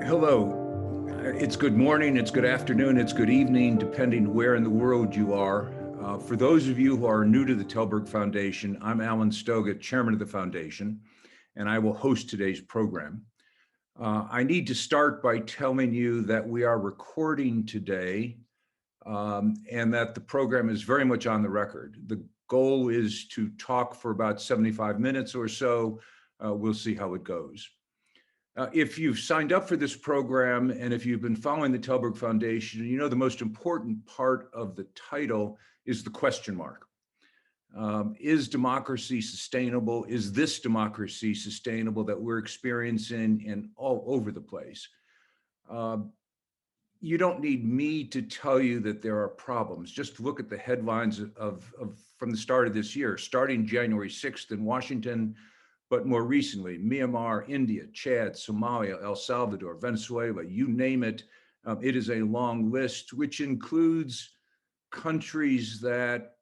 Hello. It's good morning, it's good afternoon, it's good evening, depending where in the world you are. For those of you who are new to the Tällberg Foundation, I'm Alan Stoga, chairman of the foundation, and I will host today's program. I need to start by telling you that we are recording today and that the program is very much on the record. The goal is to talk for about 75 minutes or so. We'll see how it goes. If you've signed up for this program and if you've been following the Tällberg Foundation, you know the most important part of the title is the question mark. Is democracy sustainable? Is this democracy sustainable that we're experiencing and all over the place? You don't need me to tell you that there are problems. Just look at the headlines from the start of this year, starting January 6th in Washington, but more recently, Myanmar, India, Chad, Somalia, El Salvador, Venezuela, you name it. It is a long list, which includes countries that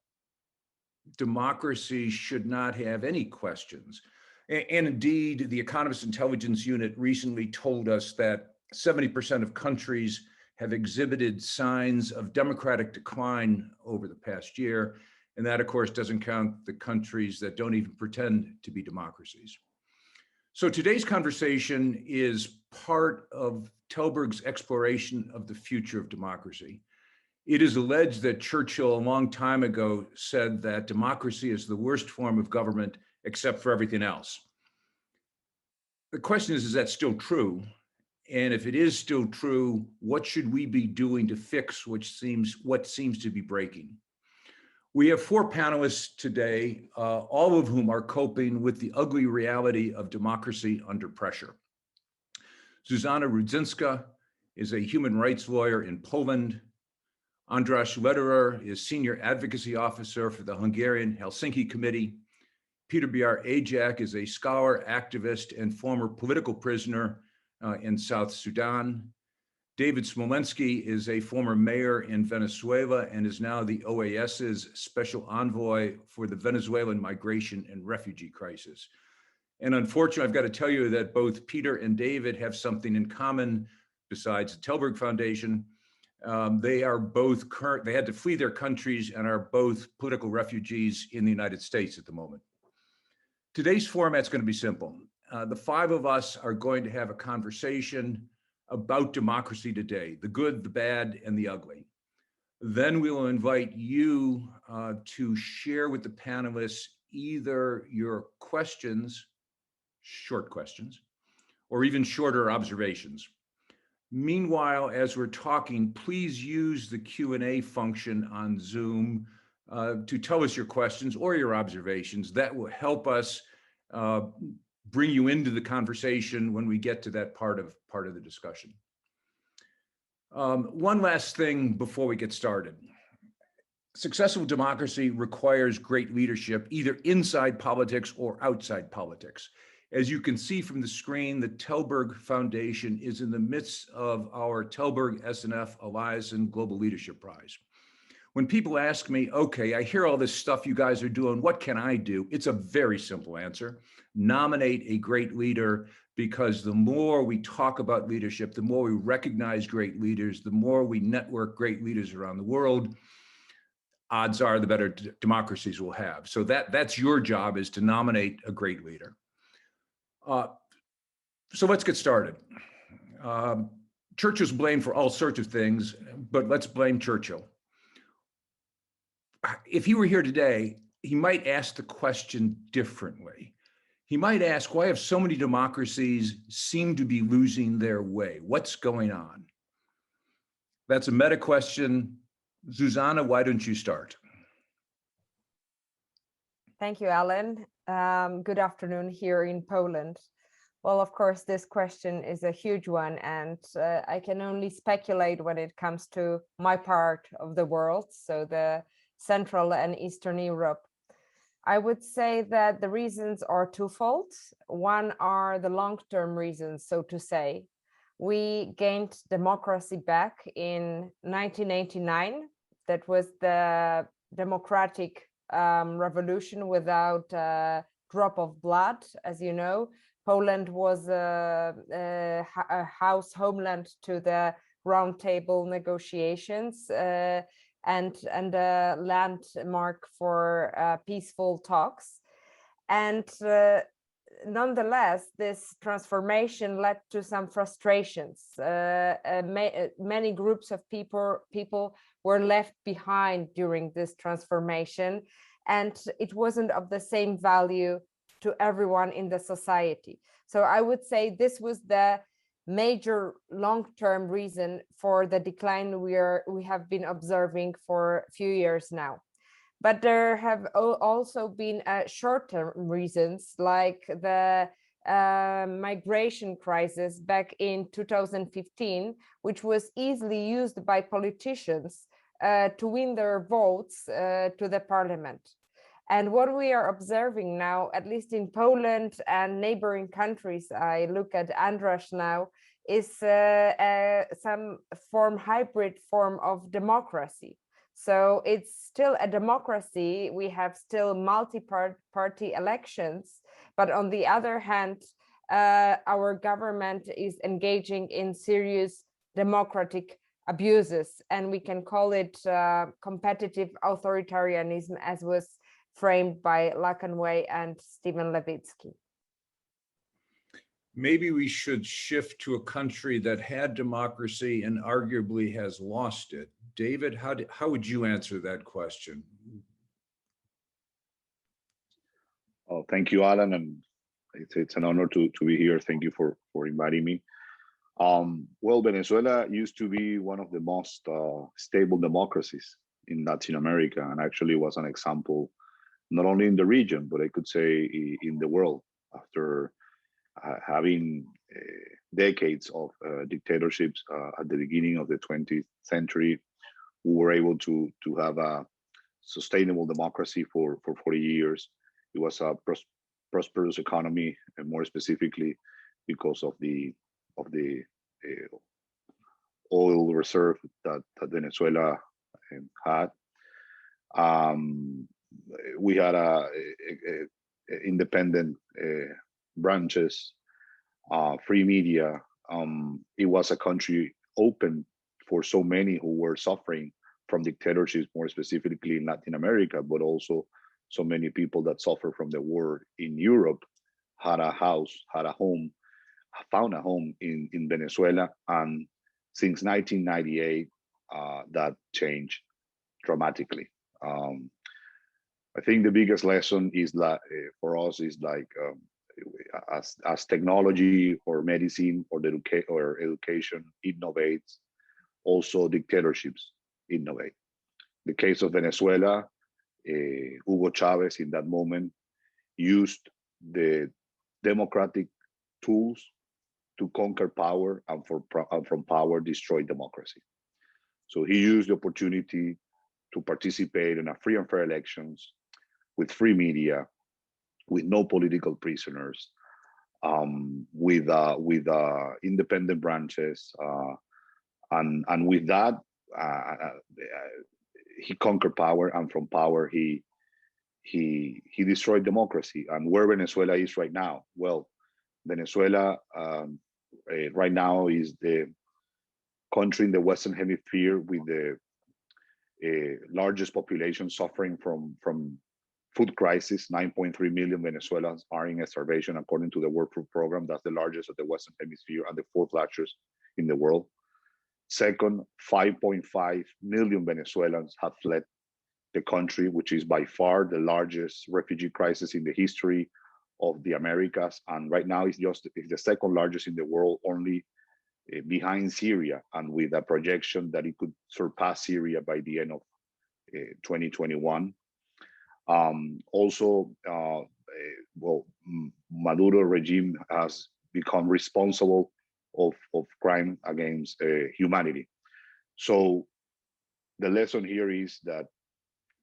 democracy should not have any questions. And indeed, the Economist Intelligence Unit recently told us that 70% of countries have exhibited signs of democratic decline over the past year. And that, of course, doesn't count the countries that don't even pretend to be democracies. So today's conversation is part of Tällberg's exploration of the future of democracy. It is alleged that Churchill a long time ago said that democracy is the worst form of government except for everything else. The question is that still true? And if it is still true, what should we be doing to fix what seems to be breaking? We have four panelists today, all of whom are coping with the ugly reality of democracy under pressure. Zuzanna Rudzińska is a human rights lawyer in Poland. András Léderer is senior advocacy officer for the Hungarian Helsinki Committee. Biar Ajak is a scholar, activist, and former political prisoner in South Sudan. David Smolansky is a former mayor in Venezuela and is now the OAS's special envoy for the Venezuelan migration and refugee crisis. And unfortunately, I've got to tell you that both Peter and David have something in common besides the Tällberg Foundation. They had to flee their countries and are both political refugees in the United States at the moment. Today's format's going to be simple. The five of us are going to have a conversation about democracy today, the good, the bad, and the ugly. Then we will invite you to share with the panelists either your questions, short questions, or even shorter observations. Meanwhile, as we're talking, please use the Q&A function on Zoom to tell us your questions or your observations. That will help us bring you into the conversation when we get to that part of the discussion. One last thing before we get started. Successful democracy requires great leadership, either inside politics or outside politics. As you can see from the screen, the Tällberg Foundation is in the midst of our Tällberg SNF Eliasson Global Leadership Prize. When people ask me, okay, I hear all this stuff you guys are doing, what can I do? It's a very simple answer. Nominate a great leader, because the more we talk about leadership, the more we recognize great leaders, the more we network great leaders around the world, odds are the better democracies will have. So that's your job, is to nominate a great leader. So let's get started. Churchill's blamed for all sorts of things, but let's blame Churchill. If he were here today, he might ask the question differently. He might ask, why have so many democracies seem to be losing their way? What's going on? That's a meta question. Zuzanna, why don't you start? Thank you, Alan. Good afternoon here in Poland. Well, of course, this question is a huge one, and I can only speculate when it comes to my part of the world, so the Central and Eastern Europe. I would say that the reasons are twofold. One are the long-term reasons, so to say. We gained democracy back in 1989. That was the democratic revolution without a drop of blood, as you know. Poland was a house homeland to the roundtable negotiations and a landmark for peaceful talks. And nonetheless, this transformation led to some frustrations. Many groups of people were left behind during this transformation, and it wasn't of the same value to everyone in the society. So I would say this was the major long-term reason for the decline we have been observing for a few years now. But there have also been short-term reasons, like the migration crisis back in 2015, which was easily used by politicians to win their votes to the parliament. And what we are observing now, at least in Poland and neighboring countries, I look at András now, is some hybrid form of democracy. So it's still a democracy. We have still multi-party elections, but on the other hand, our government is engaging in serious democratic abuses, and we can call it competitive authoritarianism, as was framed by Lacanway and Stephen Levitsky. Maybe we should shift to a country that had democracy and arguably has lost it. David, how would you answer that question? Oh, thank you, Alan, and it's an honor to be here. Thank you for inviting me. Well, Venezuela used to be one of the most stable democracies in Latin America, and actually was an example not only in the region, but I could say in the world. After having decades of dictatorships at the beginning of the 20th century, we were able to have a sustainable democracy for 40 years. It was a prosperous economy, and more specifically because of the oil reserve that Venezuela had. We had independent branches, free media. It was a country open for so many who were suffering from dictatorships, more specifically in Latin America, but also so many people that suffer from the war in Europe had a house, had a home, found a home in Venezuela. And since 1998, that changed dramatically. I think the biggest lesson is that for us is like as technology or medicine or education innovates, also dictatorships innovate. The case of Venezuela, Hugo Chavez in that moment used the democratic tools to conquer power and from power destroy democracy. So he used the opportunity to participate in a free and fair elections with free media, with no political prisoners, with independent branches, and with that he conquered power, and from power he destroyed democracy. And where Venezuela is right now, well, Venezuela right now is the country in the Western Hemisphere with the largest population suffering from food crisis. 9.3 million Venezuelans are in starvation, according to the World Food Program. That's the largest of the Western Hemisphere and the fourth largest in the world. Second, 5.5 million Venezuelans have fled the country, which is by far the largest refugee crisis in the history of the Americas. And right now it's the second largest in the world, only behind Syria, and with a projection that it could surpass Syria by the end of 2021. Also, well, Maduro regime has become responsible of crime against humanity. So the lesson here is that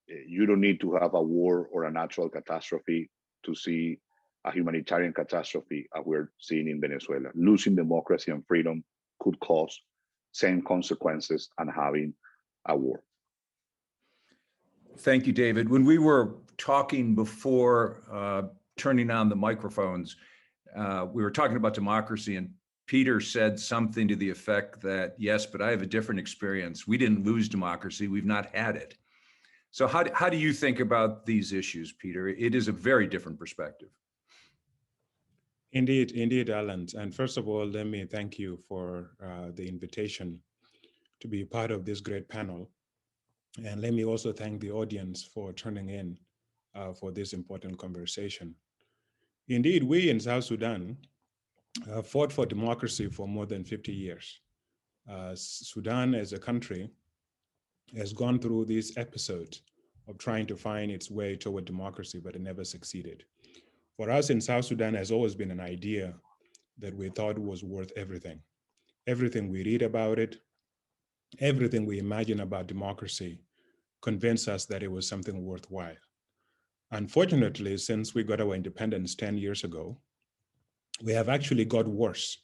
you don't need to have a war or a natural catastrophe to see a humanitarian catastrophe as we're seeing in Venezuela. Losing democracy and freedom could cause same consequences and having a war. Thank you, David. When we were talking before turning on the microphones, we were talking about democracy, and Peter said something to the effect that, yes, but I have a different experience. We didn't lose democracy, we've not had it. So how do you think about these issues, Peter? It is a very different perspective. Indeed, Alan. And first of all, let me thank you for the invitation to be part of this great panel. And let me also thank the audience for turning in for this important conversation. Indeed, we in South Sudan fought for democracy for more than 50 years. Sudan as a country has gone through these episodes of trying to find its way toward democracy, but it never succeeded. For us in South Sudan has always been an idea that we thought was worth everything. Everything we read about it, everything we imagine about democracy convinced us that it was something worthwhile. Unfortunately, since we got our independence 10 years ago, we have actually got worse.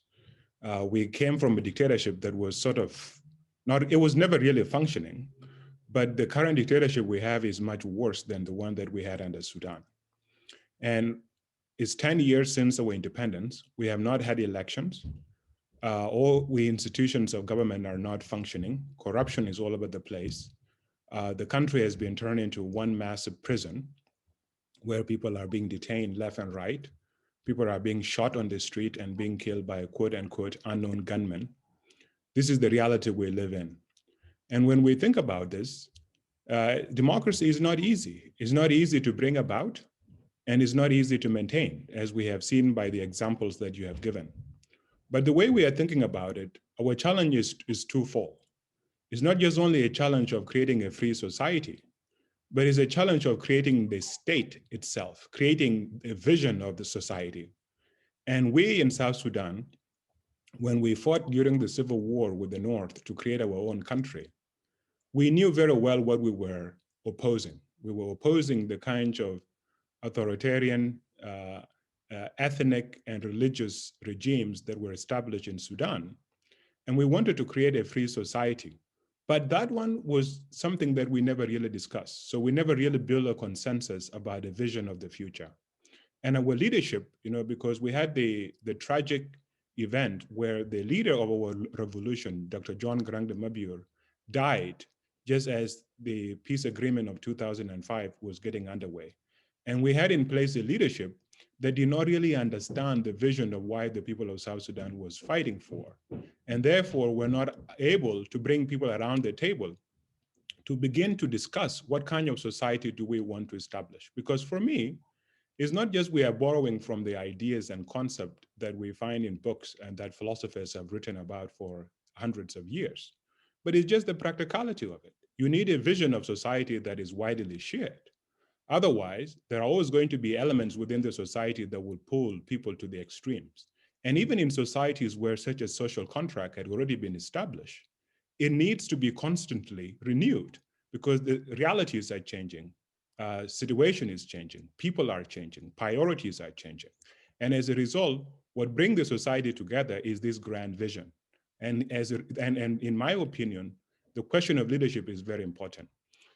We came from a dictatorship that was sort of it was never really functioning, but the current dictatorship we have is much worse than the one that we had under Sudan. And it's 10 years since our independence. We have not had elections. All the institutions of government are not functioning. Corruption is all over the place. The country has been turned into one massive prison where people are being detained left and right. People are being shot on the street and being killed by quote unquote unknown gunmen. This is the reality we live in. And when we think about this, democracy is not easy. It's not easy to bring about, and it's not easy to maintain, as we have seen by the examples that you have given. But the way we are thinking about it, our challenge is twofold. It's not just only a challenge of creating a free society, but it's a challenge of creating the state itself, creating a vision of the society. And we in South Sudan, when we fought during the civil war with the North to create our own country, we knew very well what we were opposing. We were opposing the kinds of authoritarian, ethnic and religious regimes that were established in Sudan. And we wanted to create a free society. But that one was something that we never really discussed. So we never really built a consensus about a vision of the future. And our leadership, because we had the tragic event where the leader of our revolution, Dr. John Grang de Mabur, died just as the peace agreement of 2005 was getting underway. And we had in place a leadership that did not really understand the vision of why the people of South Sudan was fighting for. And therefore, we're not able to bring people around the table to begin to discuss what kind of society do we want to establish. Because for me, it's not just we are borrowing from the ideas and concepts that we find in books and that philosophers have written about for hundreds of years, but it's just the practicality of it. You need a vision of society that is widely shared. Otherwise, there are always going to be elements within the society that will pull people to the extremes. And even in societies where such a social contract had already been established, it needs to be constantly renewed because the realities are changing. Situation is changing, people are changing, priorities are changing. And as a result, what brings the society together is this grand vision. And in my opinion, the question of leadership is very important.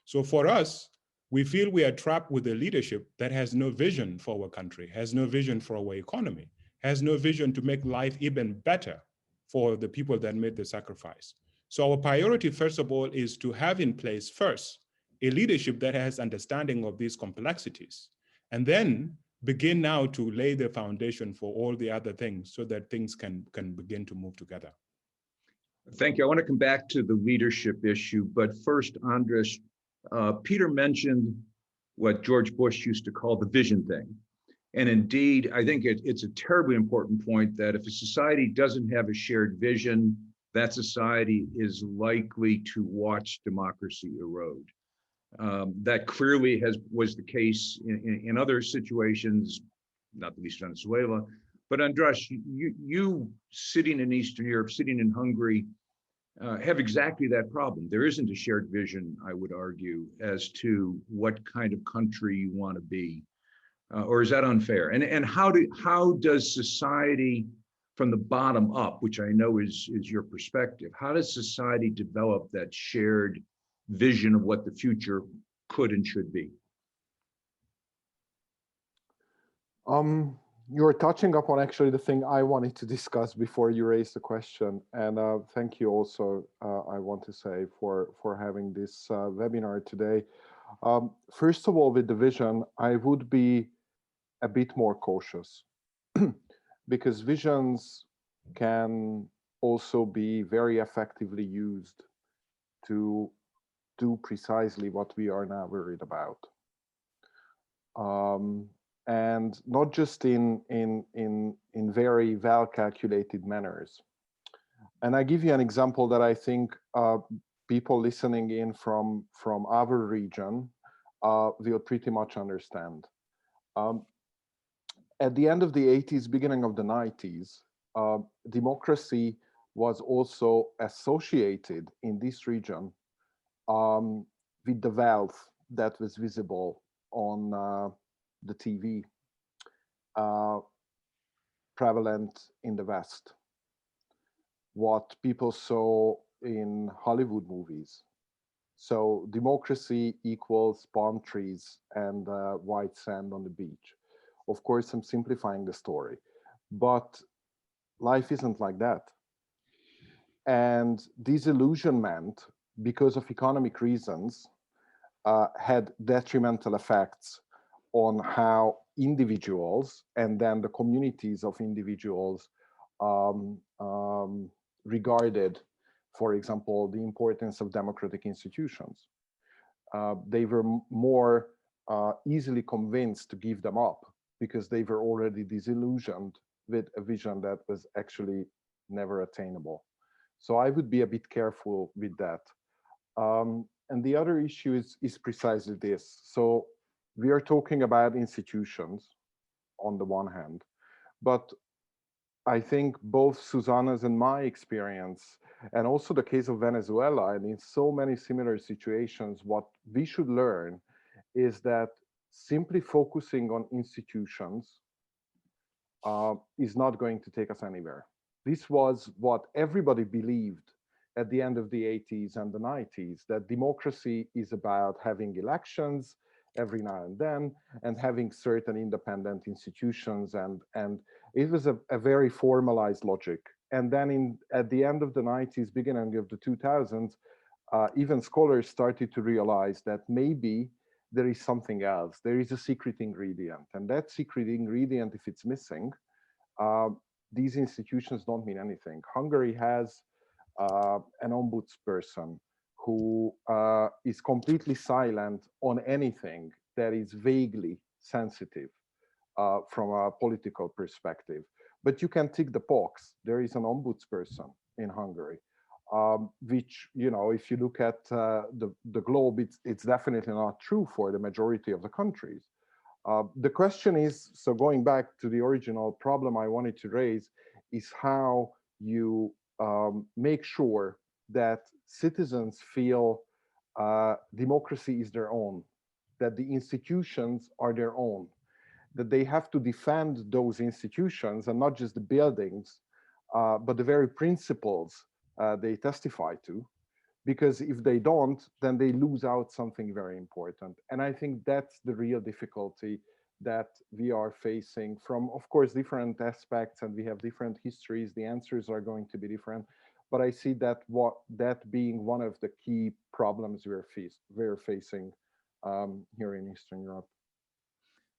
So for us, we feel we are trapped with a leadership that has no vision for our country, has no vision for our economy, has no vision to make life even better for the people that made the sacrifice. So our priority, first of all, is to have in place first a leadership that has understanding of these complexities, and then begin now to lay the foundation for all the other things so that things can begin to move together. Thank you. I want to come back to the leadership issue, but first, András, Peter mentioned what George Bush used to call the vision thing. And indeed, I think it's a terribly important point that if a society doesn't have a shared vision, that society is likely to watch democracy erode. That clearly was the case in other situations, not the least Venezuela. But András, you sitting in Eastern Europe, sitting in Hungary, have exactly that problem. There isn't a shared vision, I would argue, as to what kind of country you want to be. Or is that unfair? And how does society from the bottom up, which I know is your perspective, how does society develop that shared vision of what the future could and should be? You're touching upon actually the thing I wanted to discuss before you raised the question, and thank you also, I want to say, for having this webinar today. First of all, with the vision, I would be a bit more cautious because visions can also be very effectively used to do precisely what we are now worried about. And not just in very well calculated manners. And I give you an example that I think people listening in from our region will pretty much understand. At the end of the 80s, beginning of the 90s, democracy was also associated in this region with the wealth that was visible on the TV, prevalent in the West, what people saw in Hollywood movies. So democracy equals palm trees and white sand on the beach. Of course, I'm simplifying the story, but life isn't like that. And disillusionment, because of economic reasons, had detrimental effects on how individuals and then the communities of individuals regarded, for example, the importance of democratic institutions. They were more easily convinced to give them up because they were already disillusioned with a vision that was actually never attainable. So I would be a bit careful with that. And the other issue is precisely this. So we are talking about institutions on the one hand, but I think both Zuzanna's and my experience, and also the case of Venezuela, and in so many similar situations, what we should learn is that simply focusing on institutions is not going to take us anywhere. This was what everybody believed at the end of the 80s and the 90s, that democracy is about having elections every now and then and having certain independent institutions, and it was a very formalized logic. And then at the end of the 90s, beginning of the 2000s, even scholars started to realize that maybe there is something else. There is a secret ingredient, and that secret ingredient, if it's missing, these institutions don't mean anything. Hungary has an ombudsperson who is completely silent on anything that is vaguely sensitive from a political perspective. But you can tick the box. There is an ombudsperson in Hungary, which, you know, if you look at the globe, it's definitely not true for the majority of the countries. The question is, so going back to the original problem I wanted to raise, is how you make sure that citizens feel democracy is their own, that the institutions are their own, that they have to defend those institutions and not just the buildings, but the very principles they testify to. Because if they don't, then they lose out something very important. And I think that's the real difficulty that we are facing from, of course, different aspects, and we have different histories. The answers are going to be different. But I see that that being one of the key problems we're facing here in Eastern Europe.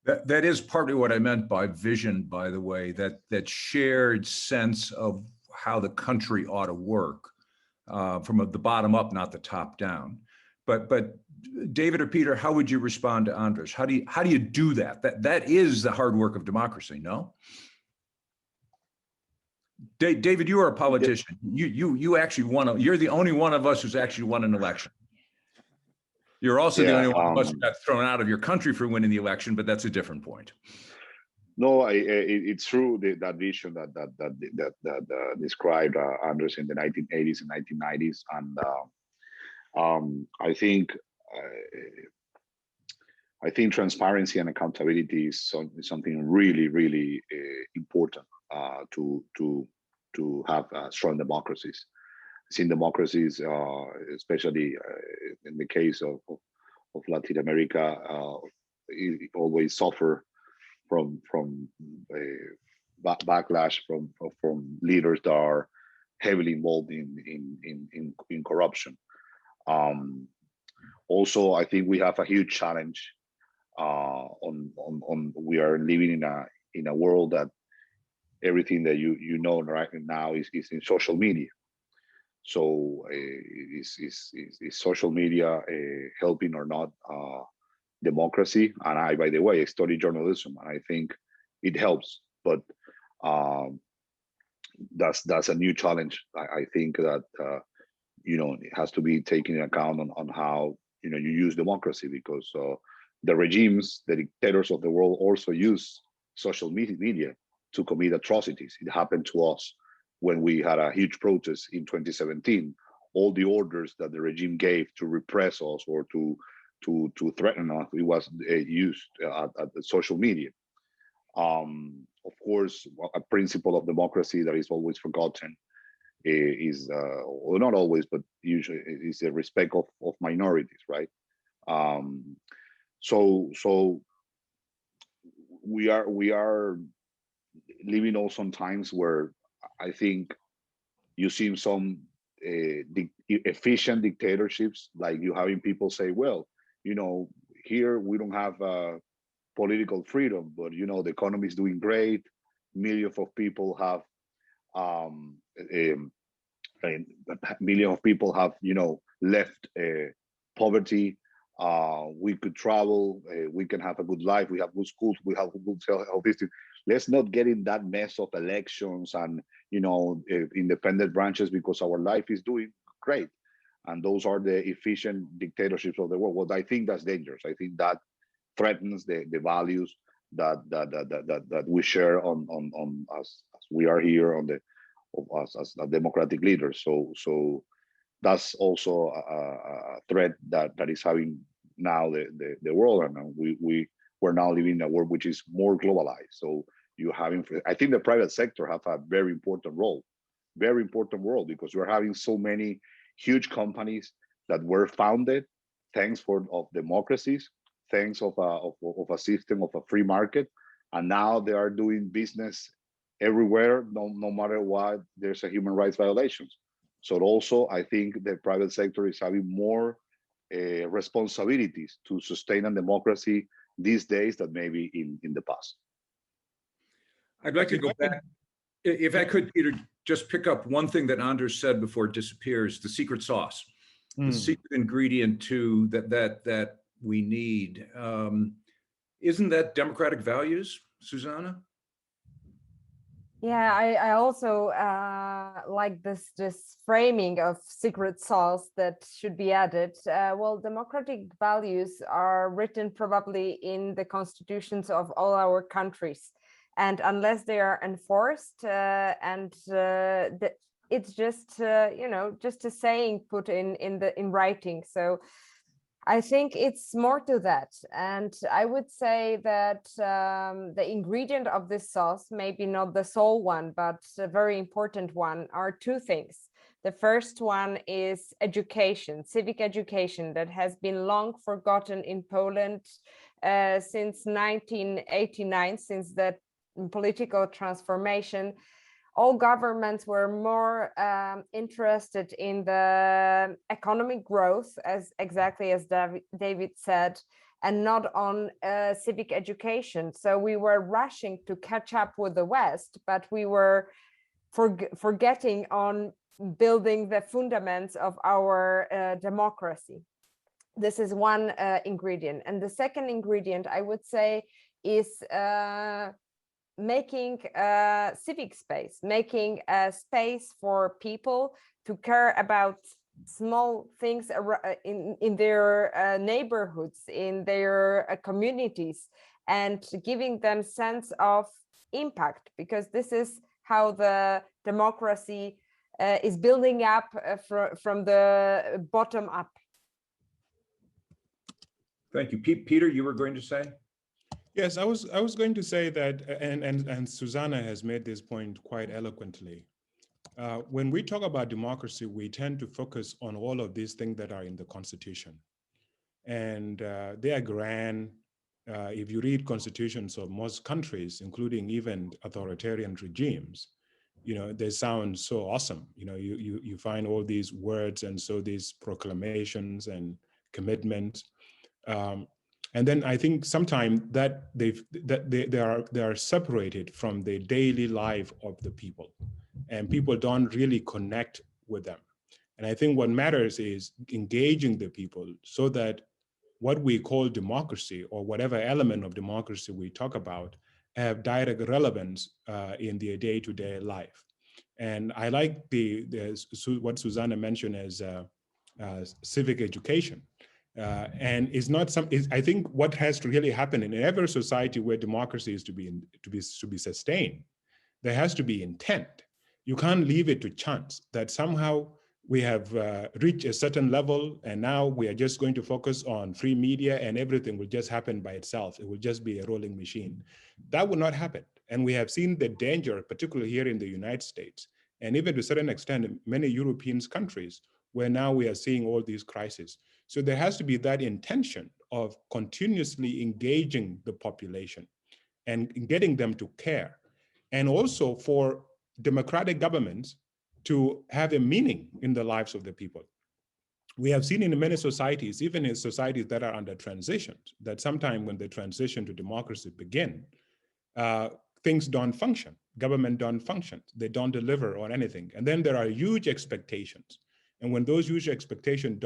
That is partly what I meant by vision, by the way, that shared sense of how the country ought to work from the bottom up, not the top down. But David or Peter, how would you respond to András? How do you do that? That is the hard work of democracy, no? David, you are a politician. You actually won. You're the only one of us who's actually won an election. You're also the only one of us who got thrown out of your country for winning the election, but that's a different point. No, it's true that vision that described András in the 1980s and 1990s, and I think transparency and accountability is something really important to have strong democracies. I've seen democracies, especially in the case of Latin America, always suffer backlash from leaders that are heavily involved in corruption. Also, I think we have a huge challenge. We are living in a world that everything that you know right now is in social media. So is social media helping or not democracy? And by the way, I study journalism, and I think it helps. But that's a new challenge. I think that it has to be taken into account on how you use democracy, because the regimes, the dictators of the world also use social media to commit atrocities. It happened to us when we had a huge protest in 2017. All the orders that the regime gave to repress us or to threaten us, it was used at the social media. Of course, a principle of democracy that is always forgotten is, or not always, but usually is the respect of minorities, right? So we are living also in times where I think you see some efficient dictatorships, like you having people say, well, here we don't have political freedom, but the economy is doing great. Millions of people have left poverty. We could travel, we can have a good life, we have good schools, we have good health system. Let's not get in that mess of elections and independent branches, because our life is doing great. And those are the efficient dictatorships of the world. Well, I think that's dangerous. I think that threatens the values that we share on as we are here as a democratic leaders. So that's also a threat that is having now the world, and we're now living in a world which is more globalized. So I think the private sector have a very important role, because we're having so many huge companies that were founded thanks of democracies, thanks of a system of a free market, and now they are doing business everywhere, no matter what. There's a human rights violations. So also, I think the private sector is having more responsibilities to sustain a democracy these days than maybe in the past. I'd like to go back, if I could, Peter, just pick up one thing that Anders said before it disappears: the secret sauce, the secret ingredient to that we need. Isn't that democratic values, Zuzanna? Yeah, I also like this framing of secret sauce that should be added. Well, democratic values are written probably in the constitutions of all our countries, and unless they are enforced, it's just just a saying put in writing. So I think it's more to that. And I would say that the ingredient of this sauce, maybe not the sole one, but a very important one, are two things. The first one is education, civic education, that has been long forgotten in Poland since 1989, since the political transformation. All governments were more interested in the economic growth, exactly as David said, and not on civic education. So we were rushing to catch up with the West, but we were forgetting on building the fundamentals of our democracy. This is one ingredient. And the second ingredient, I would say, is making a civic space, making a space for people to care about small things in their neighborhoods, in their communities, and giving them sense of impact, because this is how the democracy is building up from the bottom up. Thank you. Peter, you were going to say? Yes, I was going to say that, and Zuzanna has made this point quite eloquently. When we talk about democracy, we tend to focus on all of these things that are in the Constitution. And they are grand, if you read constitutions of most countries, including even authoritarian regimes, they sound so awesome. You find all these words and so these proclamations and commitments. And then I think sometimes that they are separated from the daily life of the people, and people don't really connect with them. And I think what matters is engaging the people so that what we call democracy, or whatever element of democracy we talk about, have direct relevance in their day-to-day life. And I like what Zuzanna mentioned as civic education. And it's not I think what has to really happen in every society where democracy is to be sustained, there has to be intent. You can't leave it to chance that somehow we have reached a certain level and now we are just going to focus on free media and everything will just happen by itself. It will just be a rolling machine. That will not happen. And we have seen the danger, particularly here in the United States, and even to a certain extent in many European countries, where now we are seeing all these crises. So there has to be that intention of continuously engaging the population and getting them to care. And also for democratic governments to have a meaning in the lives of the people. We have seen in many societies, even in societies that are under transition, that sometimes when the transition to democracy begin, things don't function, government don't function, they don't deliver on anything. And then there are huge expectations. And when those huge expectations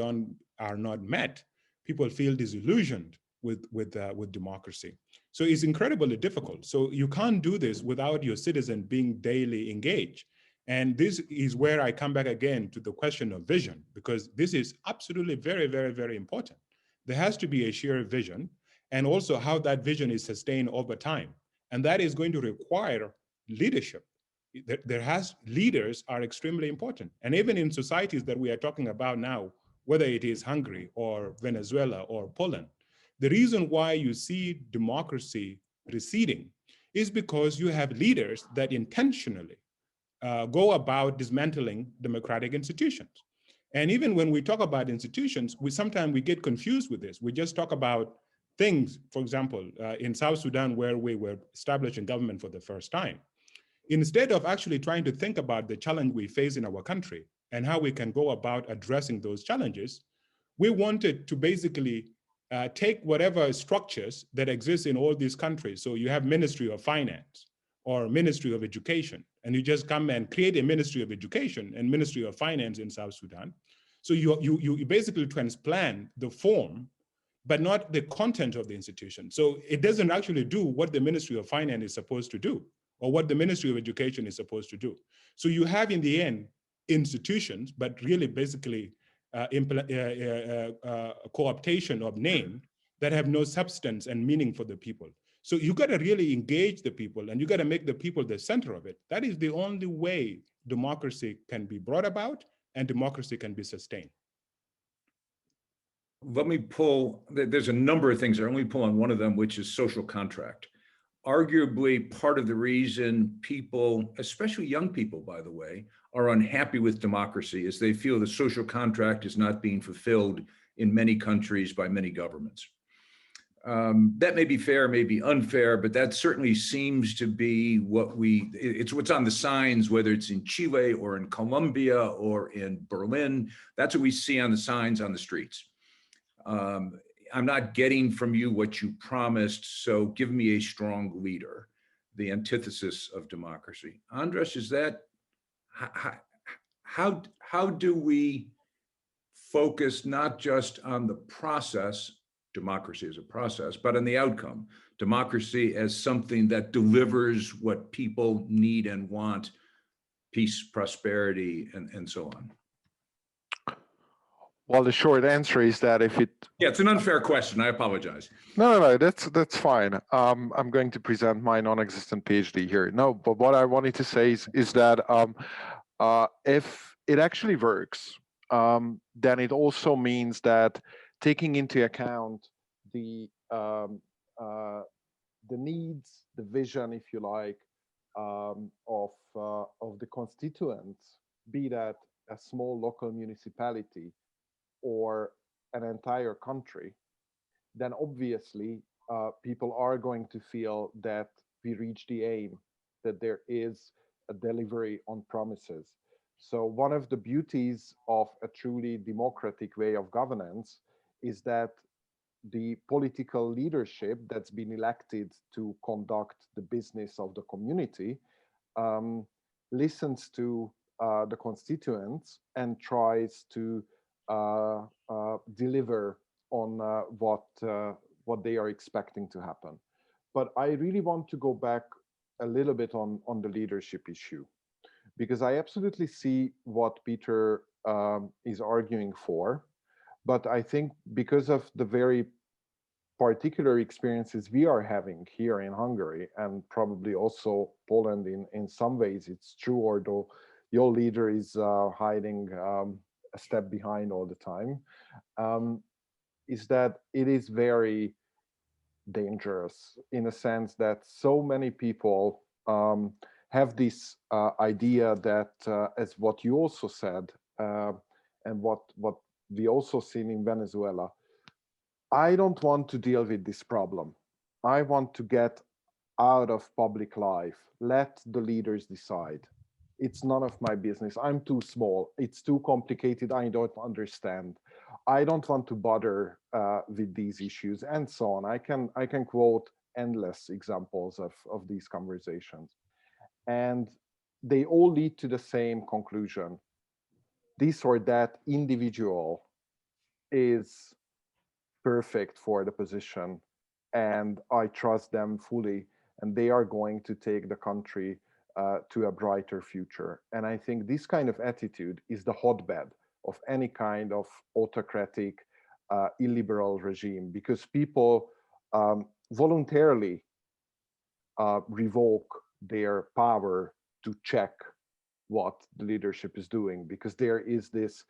are not met, people feel disillusioned with democracy. So it's incredibly difficult. So you can't do this without your citizens being daily engaged. And this is where I come back again to the question of vision, because this is absolutely very, very, very important. There has to be a shared vision, and also how that vision is sustained over time. And that is going to require leadership. Leaders are extremely important. And even in societies that we are talking about now, whether it is Hungary or Venezuela or Poland, the reason why you see democracy receding is because you have leaders that intentionally go about dismantling democratic institutions. And even when we talk about institutions, sometimes we get confused with this. We just talk about things, for example, in South Sudan, where we were establishing government for the first time. Instead of actually trying to think about the challenge we face in our country and how we can go about addressing those challenges, we wanted to basically take whatever structures that exist in all these countries. So you have Ministry of Finance or Ministry of Education, and you just come and create a Ministry of Education and Ministry of Finance in South Sudan. So you basically transplant the form, but not the content of the institution. So it doesn't actually do what the Ministry of Finance is supposed to do, or what the Ministry of Education is supposed to do. So you have, in the end, institutions, but really basically co-optation of name that have no substance and meaning for the people. So you got to really engage the people, and you got to make the people the center of it. That is the only way democracy can be brought about and democracy can be sustained. Let me pull, there's a number of things there. Let me pull on one of them, which is social contract. Arguably, part of the reason people, especially young people, by the way, are unhappy with democracy is they feel the social contract is not being fulfilled in many countries by many governments. That may be fair, may be unfair, but that certainly seems to be it's what's on the signs, whether it's in Chile or in Colombia or in Berlin. That's what we see on the signs on the streets. I'm not getting from you what you promised, so give me a strong leader, the antithesis of democracy. András, is that, how do we focus not just on the process, democracy as a process, but on the outcome, democracy as something that delivers what people need and want, peace, prosperity, and so on? Well, the short answer is that if it... Yeah, it's an unfair question. I apologize. No, that's fine. I'm going to present my non-existent PhD here. No, but what I wanted to say is that if it actually works, then it also means that taking into account the needs, the vision, if you like, of the constituents, be that a small local municipality or an entire country, then obviously people are going to feel that we reach the aim, that there is a delivery on promises. So one of the beauties of a truly democratic way of governance is that the political leadership that's been elected to conduct the business of the community listens to the constituents and tries to deliver on what they are expecting to happen. But I really want to go back a little bit on the leadership issue, because I absolutely see what Peter is arguing for. But I think because of the very particular experiences we are having here in Hungary, and probably also Poland in some ways it's true, although your leader is hiding a step behind all the time, is that it is very dangerous in a sense that so many people have this idea that, as what you also said, and what we also seen in Venezuela, I don't want to deal with this problem. I want to get out of public life. Let the leaders decide. It's none of my business. I'm too small. It's too complicated. I don't understand. I don't want to bother with these issues, and so on. I can quote endless examples of these conversations. And they all lead to the same conclusion. This or that individual is perfect for the position, and I trust them fully, and they are going to take the country to a brighter future. And I think this kind of attitude is the hotbed of any kind of autocratic, illiberal regime, because people voluntarily revoke their power to check what the leadership is doing, because there is this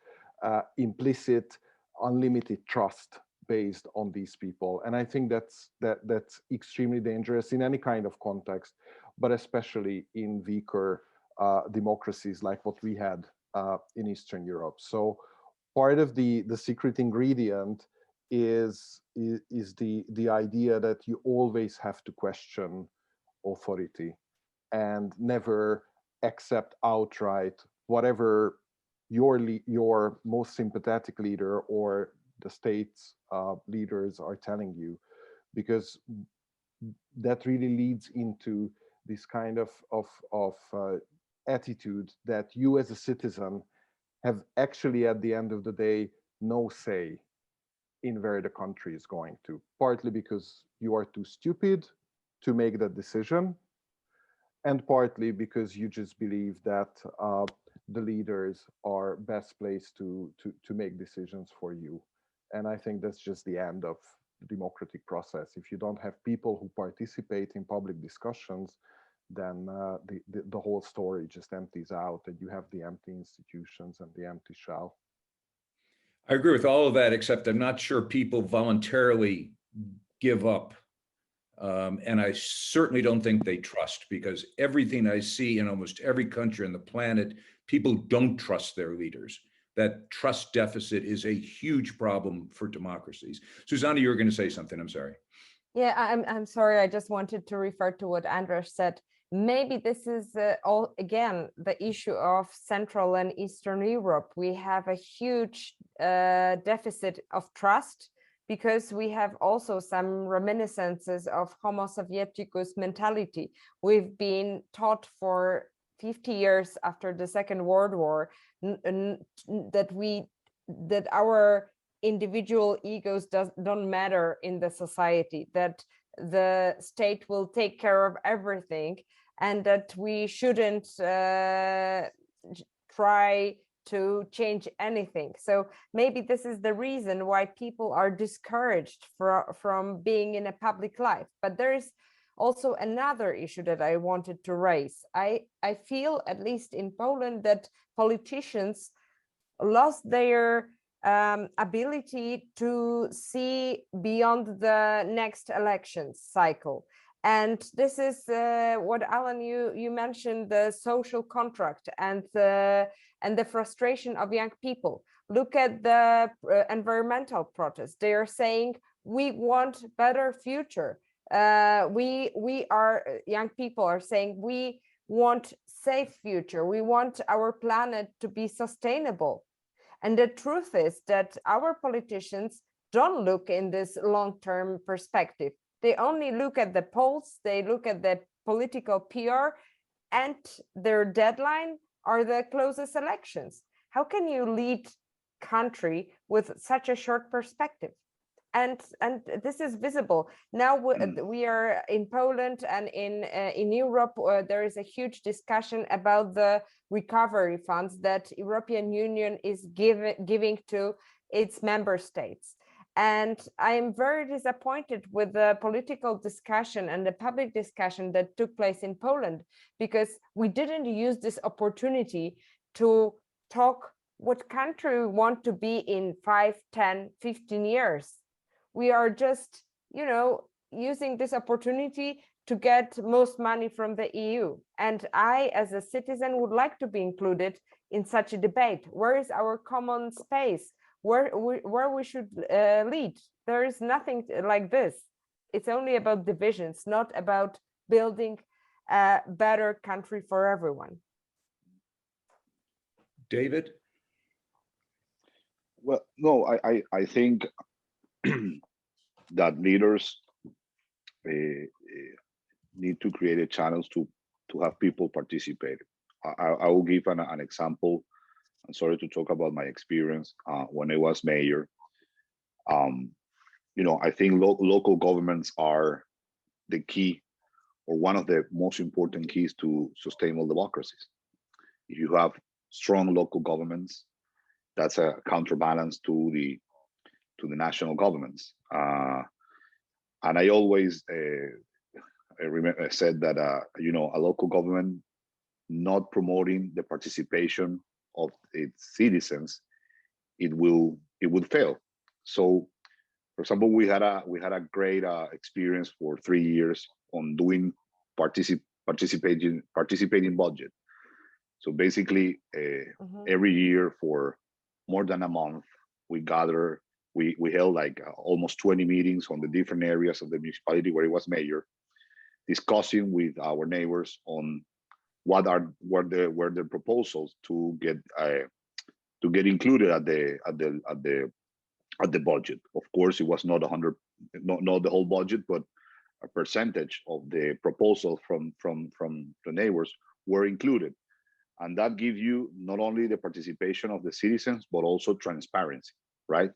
implicit, unlimited trust based on these people. And I think that's extremely dangerous in any kind of context, but especially in weaker democracies like what we had in Eastern Europe. So part of the secret ingredient is the idea that you always have to question authority and never accept outright whatever your most sympathetic leader or the state's leaders are telling you, because that really leads into this kind of attitude that you as a citizen have actually at the end of the day no say in where the country is going to, partly because you are too stupid to make that decision, and partly because you just believe that the leaders are best placed to make decisions for you. And I think that's just the end of the democratic process. If you don't have people who participate in public discussions, then the whole story just empties out, and you have the empty institutions and the empty shell. I agree with all of that, except I'm not sure people voluntarily give up. And I certainly don't think they trust, because everything I see in almost every country on the planet, people don't trust their leaders. That trust deficit is a huge problem for democracies. Zuzanna, you were going to say something. I'm sorry. Yeah, I'm sorry. I just wanted to refer to what András said. Maybe this is all again the issue of Central and Eastern Europe. We have a huge deficit of trust, because we have also some reminiscences of Homo Sovieticus mentality. We've been taught for 50 years after the Second World War that our individual egos don't matter in the society, that the state will take care of everything, and that we shouldn't try to change anything. So maybe this is the reason why people are discouraged from being in a public life. But there is also another issue that I wanted to raise. I feel, at least in Poland, that politicians lost their ability to see beyond the next election cycle. And this is what, Alan, you mentioned, the social contract and the frustration of young people. Look at the environmental protests. They are saying we want better future. We are young people are saying we want safe future. We want our planet to be sustainable. And the truth is that our politicians don't look in this long-term perspective. They only look at the polls, they look at the political PR, and their deadline are the closest elections. How can you lead country with such a short perspective? And this is visible now. We are in Poland and in Europe. There is a huge discussion about the recovery funds that European Union is giving to its member states. And I am very disappointed with the political discussion and the public discussion that took place in Poland, because we didn't use this opportunity to talk what country we want to be in 5, 10, 15 years. We are just, using this opportunity to get most money from the EU. And I, as a citizen, would like to be included in such a debate. Where is our common space? Where we should lead? There is nothing like this. It's only about divisions, not about building a better country for everyone. David? Well, no, I think that leaders need to create channels to have people participate. I will give an example. I'm sorry to talk about my experience when I was mayor. I think local governments are the key, or one of the most important keys to sustainable democracies. If you have strong local governments, that's a counterbalance to the national governments. And I always I said that a local government not promoting the participation of its citizens, it would fail. So, for example, we had a great experience for 3 years on doing participating budget. So basically, every year for more than a month, we held like almost 20 meetings on the different areas of the municipality where it was mayor, discussing with our neighbors on what were the proposals to get included at the budget. Of course, it was not not the whole budget, but a percentage of the proposal from the neighbors were included. And that gives you not only the participation of the citizens, but also transparency, right?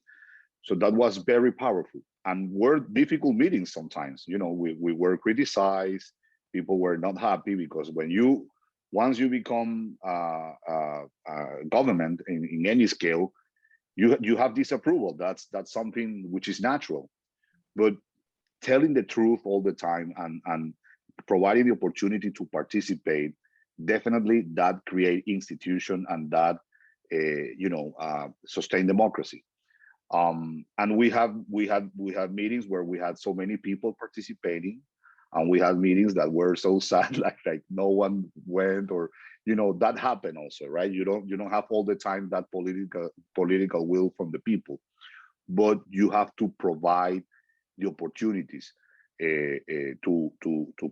So that was very powerful, and were difficult meetings sometimes. We were criticized. People were not happy because once you become government in any scale, you have disapproval. That's something which is natural. But telling the truth all the time and providing the opportunity to participate, definitely that create institution and that sustain democracy. And we have meetings where we had so many people participating, and we had meetings that were so sad, like no one went, or that happened also, right? You don't have all the time that political will from the people, but you have to provide the opportunities to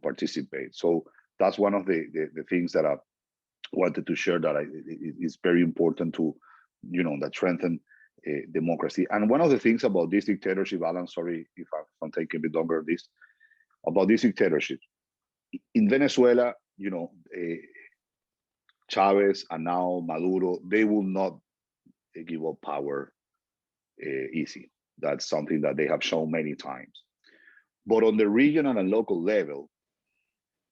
participate. So that's one of the things that I wanted to share, that it's very important to that strengthen democracy. And one of the things about this dictatorship, Alan, sorry if I'm taking a bit longer this, about this dictatorship. In Venezuela, Chavez and now Maduro, they will not give up power easy. That's something that they have shown many times. But on the regional and local level,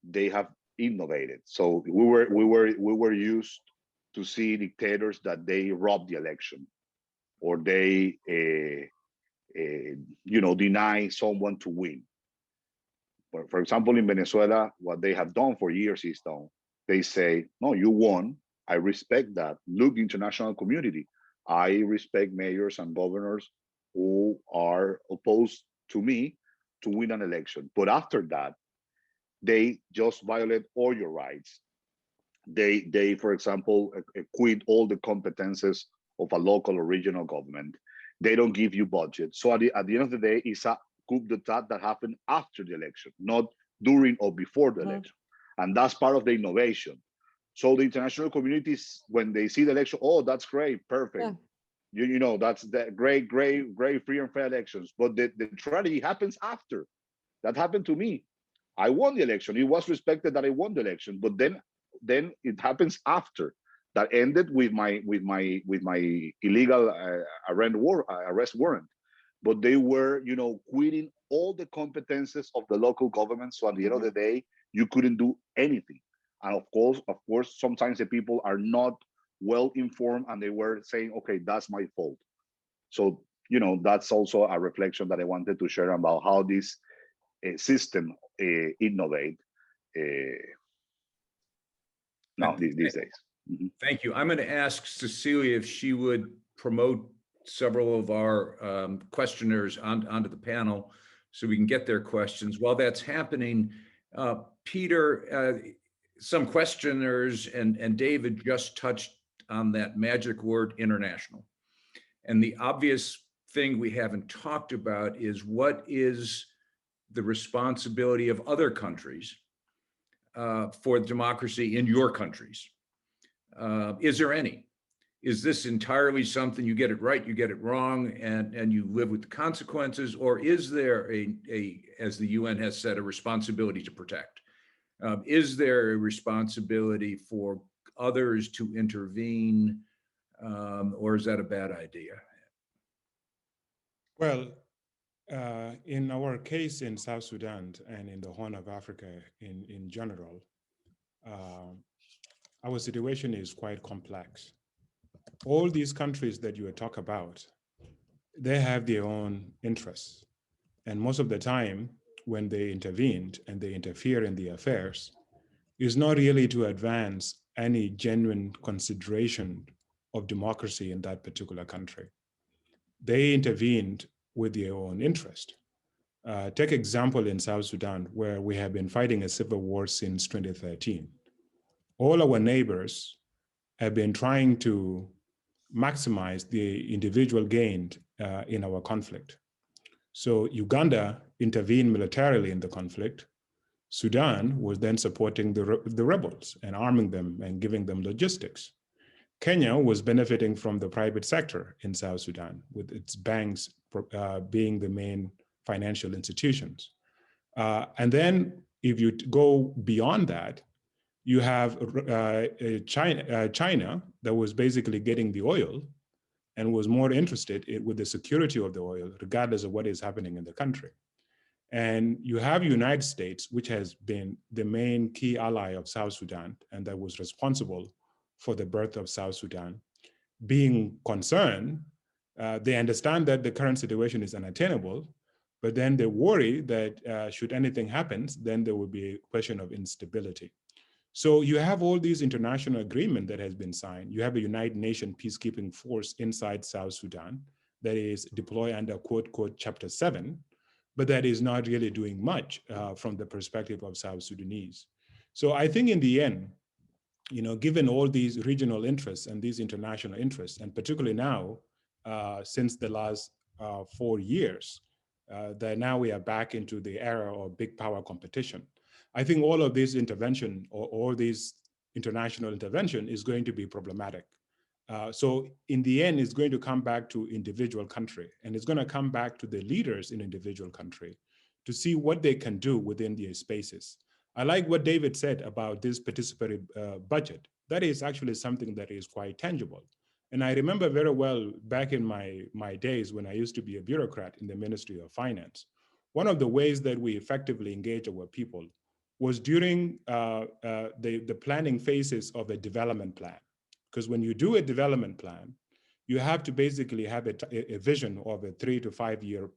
they have innovated. So we were used to see dictators that they rob the election, or they deny someone to win. For example, in Venezuela, what they have done for years is they say, no, you won. I respect that. Look, international community. I respect mayors and governors who are opposed to me to win an election. But after that, they just violate all your rights. They, for example, quit all the competences of a local or regional government. They don't give you budget. So at the end of the day, it's a coup d'etat that happened after the election, not during or before the election. And that's part of the innovation. So the international communities, when they see the election, oh, that's great, perfect. You know, that's the great, free and fair elections. But the tragedy happens after. That happened to me. I won the election. It was respected that I won the election, but then it happens after. That ended with my illegal arrest warrant. But they were, you know, quitting all the competences of the local government. So at the end of the day, you couldn't do anything. And of course, sometimes the people are not well informed, and they were saying, okay, that's my fault. So, you know, that's also a reflection that I wanted to share about how this system innovate now these days. Thank you. I'm going to ask Cecilia if she would promote several of our questioners onto the panel so we can get their questions. While that's happening, Peter, some questioners and David just touched on that magic word, international. And the obvious thing we haven't talked about is what is the responsibility of other countries for democracy in your countries? Is there any? Is this entirely something you get it right, you get it wrong, and you live with the consequences? Or is there as the UN has said, a responsibility to protect? Is there a responsibility for others to intervene, or is that a bad idea? Well, in our case in South Sudan and in the Horn of Africa in general, our situation is quite complex. All these countries that you talk about, they have their own interests. And most of the time, when they intervened and they interfere in the affairs, is not really to advance any genuine consideration of democracy in that particular country. They intervened with their own interest. Take example in South Sudan, where we have been fighting a civil war since 2013. All our neighbors have been trying to maximize the individual gain in our conflict. So Uganda intervened militarily in the conflict. Sudan was then supporting the rebels and arming them and giving them logistics. Kenya was benefiting from the private sector in South Sudan, with its banks being the main financial institutions. And then if you go beyond that, you have China that was basically getting the oil and was more interested with the security of the oil, regardless of what is happening in the country. And you have United States, which has been the main key ally of South Sudan, and that was responsible for the birth of South Sudan, being concerned. They understand that the current situation is unattainable, but then they worry that should anything happen, then there will be a question of instability. So you have all these international agreement that has been signed. You have a United Nations peacekeeping force inside South Sudan that is deployed under quote, quote, Chapter 7, but that is not really doing much from the perspective of South Sudanese. So I think in the end, you know, given all these regional interests and these international interests, and particularly now, since the last 4 years, that now we are back into the era of big power competition. I think all of this intervention or all these international intervention is going to be problematic. So in the end, it's going to come back to individual country, and it's going to come back to the leaders in individual country to see what they can do within their spaces. I like what David said about this participatory budget. That is actually something that is quite tangible. And I remember very well back in my days when I used to be a bureaucrat in the Ministry of Finance, one of the ways that we effectively engage our people was during the planning phases of a development plan. Because when you do a development plan, you have to basically have a vision of a 3 to 5 year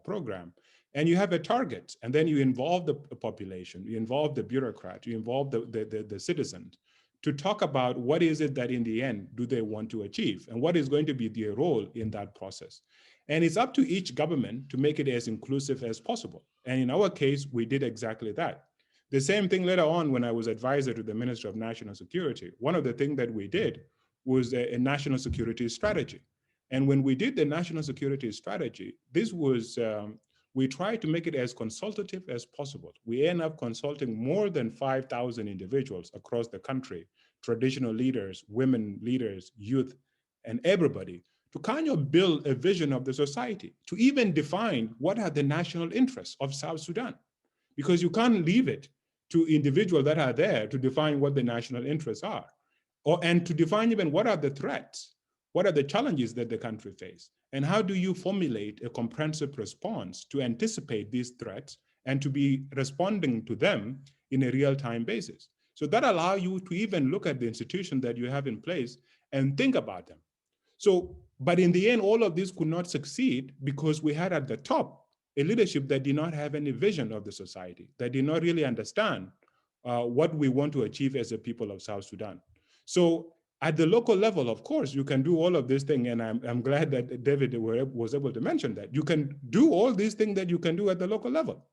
program. And you have a target, and then you involve the population, you involve the bureaucrat, you involve the citizens to talk about what is it that in the end do they want to achieve, and what is going to be their role in that process. And it's up to each government to make it as inclusive as possible. And in our case, we did exactly that. The same thing later on when I was advisor to the Minister of National Security. One of the things that we did was a national security strategy. And when we did the national security strategy, this was, we tried to make it as consultative as possible. We end up consulting more than 5,000 individuals across the country, traditional leaders, women leaders, youth, and everybody, to kind of build a vision of the society, to even define what are the national interests of South Sudan. Because you can't leave it to individuals that are there to define what the national interests are, and to define even what are the threats, what are the challenges that the country faces, and how do you formulate a comprehensive response to anticipate these threats and to be responding to them in a real-time basis. So that allows you to even look at the institution that you have in place and think about them. So, but in the end, all of this could not succeed because we had at the top a leadership that did not have any vision of the society, that did not really understand what we want to achieve as a people of South Sudan. So at the local level, of course, you can do all of this thing, and I'm glad that David was able to mention that. You can do all these things that you can do at the local level.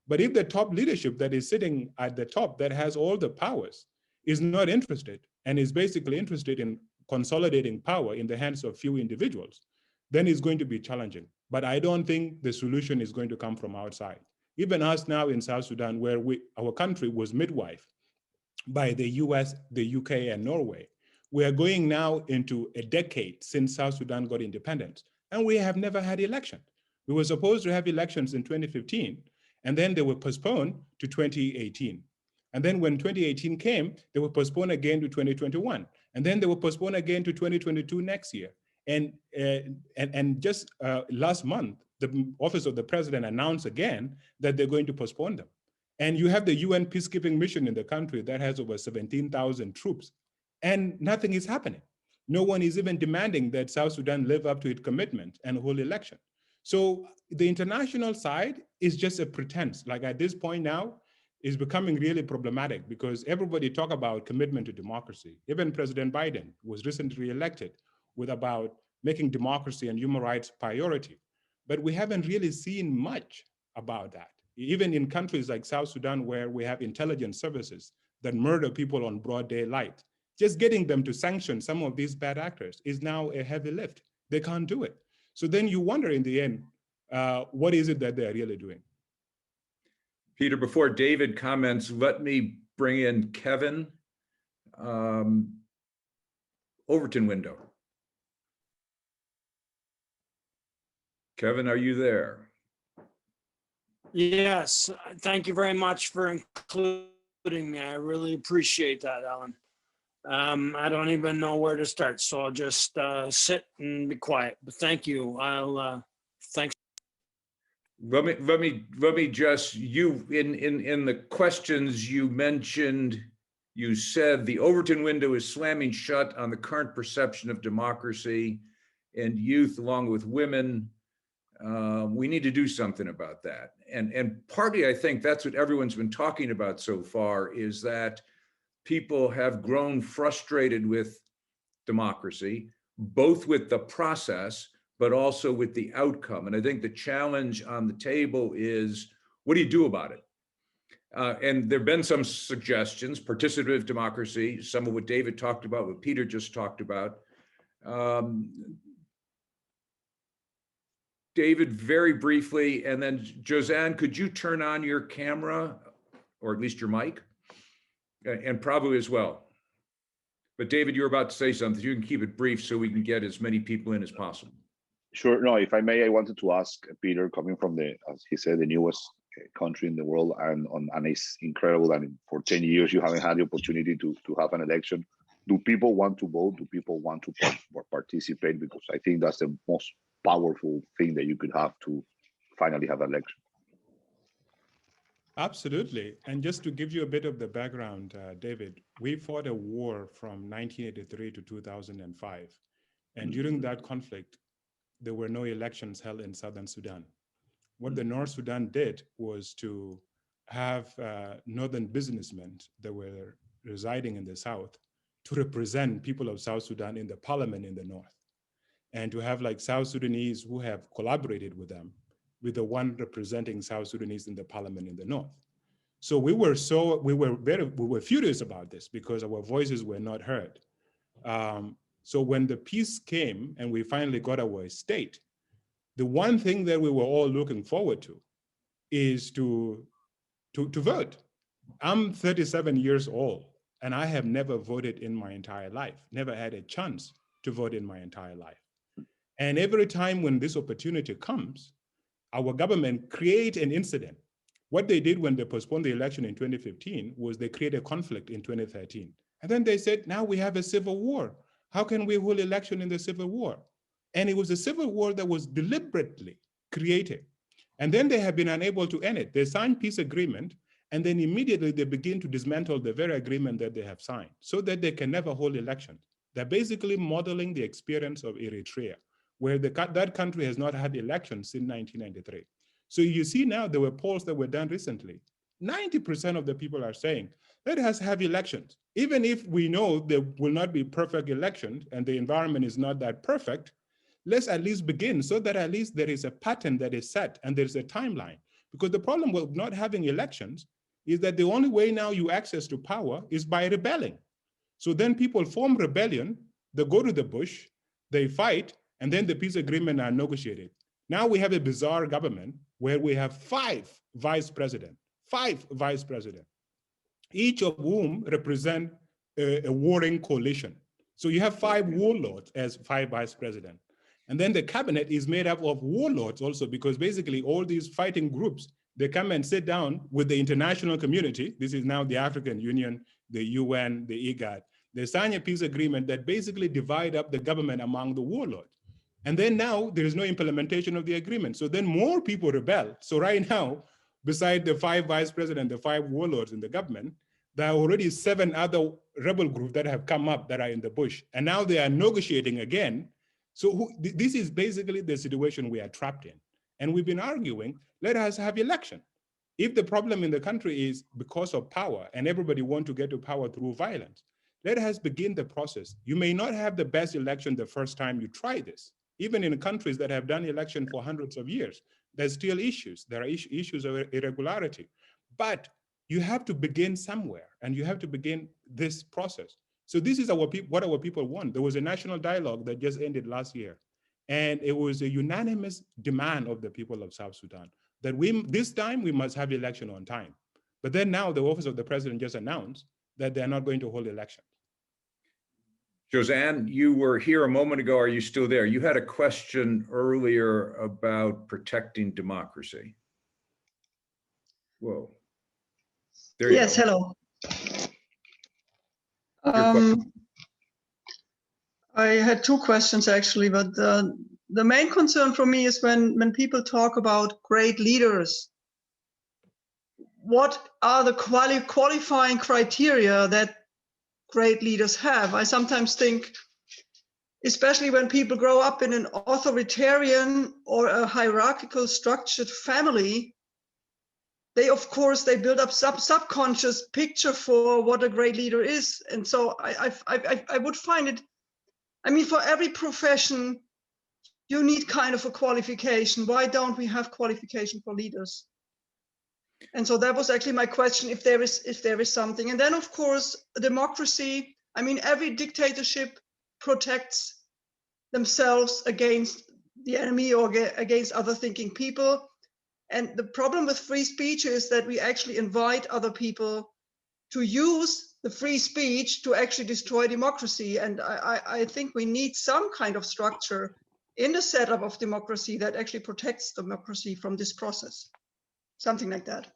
But if the top leadership that is sitting at the top that has all the powers is not interested and is basically interested in consolidating power in the hands of few individuals, then it's going to be challenging. But I don't think the solution is going to come from outside. Even us now in South Sudan, where our country was midwife by the US, the UK, and Norway, we are going now into a decade since South Sudan got independence, and we have never had elections. We were supposed to have elections in 2015, and then they were postponed to 2018. And then when 2018 came, they were postponed again to 2021. And then they were postponed again to 2022 next year. And just last month, the Office of the President announced again that they're going to postpone them. And you have the UN peacekeeping mission in the country that has over 17,000 troops, and nothing is happening. No one is even demanding that South Sudan live up to its commitment and hold election. So the international side is just a pretense. Like at this point now, is becoming really problematic because everybody talk about commitment to democracy. Even President Biden was recently re-elected with about making democracy and human rights priority. But we haven't really seen much about that. Even in countries like South Sudan, where we have intelligence services that murder people on broad daylight, just getting them to sanction some of these bad actors is now a heavy lift. They can't do it. So then you wonder in the end, what is it that they're really doing? Peter, before David comments, let me bring in Kevin. Overton window. Kevin, are you there? Yes, thank you very much for including me. I really appreciate that, Alan. I don't even know where to start, so I'll just sit and be quiet. But thank you. Thanks. Let me just, you in the questions you mentioned, you said the Overton window is slamming shut on the current perception of democracy and youth along with women. We need to do something about that. And partly I think that's what everyone's been talking about so far, is that people have grown frustrated with democracy, both with the process, but also with the outcome. And I think the challenge on the table is, what do you do about it? And there've been some suggestions, participative democracy, some of what David talked about, what Peter just talked about. David, very briefly, and then Zuzanna, could you turn on your camera, or at least your mic? And Prabhu as well. But David, you're about to say something. You can keep it brief so we can get as many people in as possible. Sure. No, if I may, I wanted to ask Peter, coming from the, as he said, the newest country in the world, and it's incredible that for 10 years you haven't had the opportunity to have an election. Do people want to vote? Do people want to participate? Because I think that's the most powerful thing that you could have to finally have an election. Absolutely. And just to give you a bit of the background, David, we fought a war from 1983 to 2005. And during that conflict, there were no elections held in Southern Sudan. What the North Sudan did was to have northern businessmen that were residing in the South to represent people of South Sudan in the parliament in the North, and to have like South Sudanese who have collaborated with them, with the one representing South Sudanese in the parliament in the North. So we were furious about this because our voices were not heard. So when the peace came and we finally got our state, the one thing that we were all looking forward to is to vote. I'm 37 years old and I have never voted in my entire life, never had a chance to vote in my entire life. And every time when this opportunity comes, our government create an incident. What they did when they postponed the election in 2015 was they created a conflict in 2013. And then they said, now we have a civil war. How can we hold election in the civil war? And it was a civil war that was deliberately created. And then they have been unable to end it. They signed peace agreement, and then immediately they begin to dismantle the very agreement that they have signed so that they can never hold elections. They're basically modeling the experience of Eritrea, where that country has not had elections since 1993. So you see now, there were polls that were done recently. 90% of the people are saying, let us have elections. Even if we know there will not be perfect elections and the environment is not that perfect, let's at least begin so that at least there is a pattern that is set and there's a timeline. Because the problem with not having elections is that the only way now you access to power is by rebelling. So then people form rebellion, they go to the bush, they fight, and then the peace agreement are negotiated. Now we have a bizarre government where we have five vice presidents, each of whom represent a warring coalition. So you have five warlords as five vice presidents. And then the cabinet is made up of warlords also, because basically all these fighting groups, they come and sit down with the international community. This is now the African Union, the UN, the IGAD. They sign a peace agreement that basically divide up the government among the warlords. And then now there is no implementation of the agreement. So then more people rebel. So right now, beside the five vice presidents, the five warlords in the government, there are already 7 other rebel groups that have come up that are in the bush. And now they are negotiating again. So this is basically the situation we are trapped in. And we've been arguing, let us have election. If the problem in the country is because of power and everybody want to get to power through violence, let us begin the process. You may not have the best election the first time you try this. Even in countries that have done election for hundreds of years, there's still issues. There are issues of irregularity. But you have to begin somewhere and you have to begin this process. So this is what our people want. There was a national dialogue that just ended last year. And it was a unanimous demand of the people of South Sudan that this time we must have election on time. But then now the office of the president just announced that they're not going to hold elections. Zuzanna, you were here a moment ago. Are you still there? You had a question earlier about protecting democracy. Whoa. There you Yes, go. hello. I had 2 questions actually, but the main concern for me is when people talk about great leaders, what are the qualifying criteria that great leaders have? I sometimes think, especially when people grow up in an authoritarian or a hierarchical structured family, they build up subconscious picture for what a great leader is. And so I would find it, I mean, for every profession, you need kind of a qualification. Why don't we have qualification for leaders? And so that was actually my question, if there is something. And then, of course, democracy. I mean, every dictatorship protects themselves against the enemy or against other thinking people. And the problem with free speech is that we actually invite other people to use the free speech to actually destroy democracy. And I think we need some kind of structure in the setup of democracy that actually protects democracy from this process. Something like that.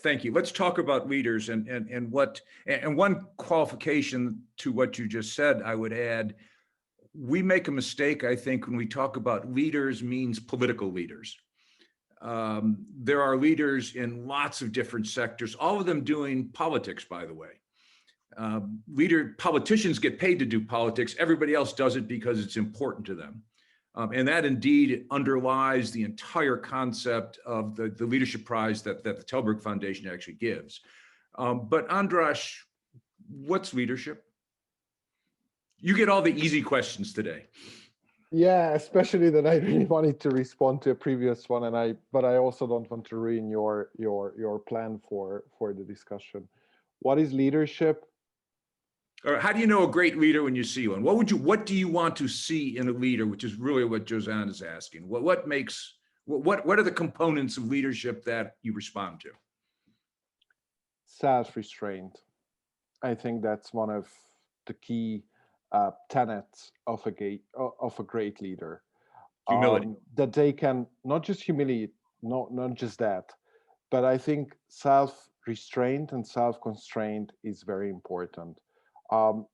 Thank you. Let's talk about leaders and one qualification to what you just said, I would add, we make a mistake, I think, when we talk about leaders means political leaders. There are leaders in lots of different sectors, all of them doing politics, by the way. Politicians get paid to do politics. Everybody else does it because it's important to them. And that indeed underlies the entire concept of the leadership prize that the Tällberg Foundation actually gives. But András, what's leadership? You get all the easy questions today. Yeah, especially that I really wanted to respond to a previous one, but I also don't want to ruin your plan for the discussion. What is leadership? Or how do you know a great leader when you see one? What do you want to see in a leader, which is really what Zuzanna is asking? What are the components of leadership that you respond to? Self-restraint. I think that's one of the key tenets of a great leader. Humility. That they can not just humiliate, not just that, but I think self-restraint and self-constraint is very important.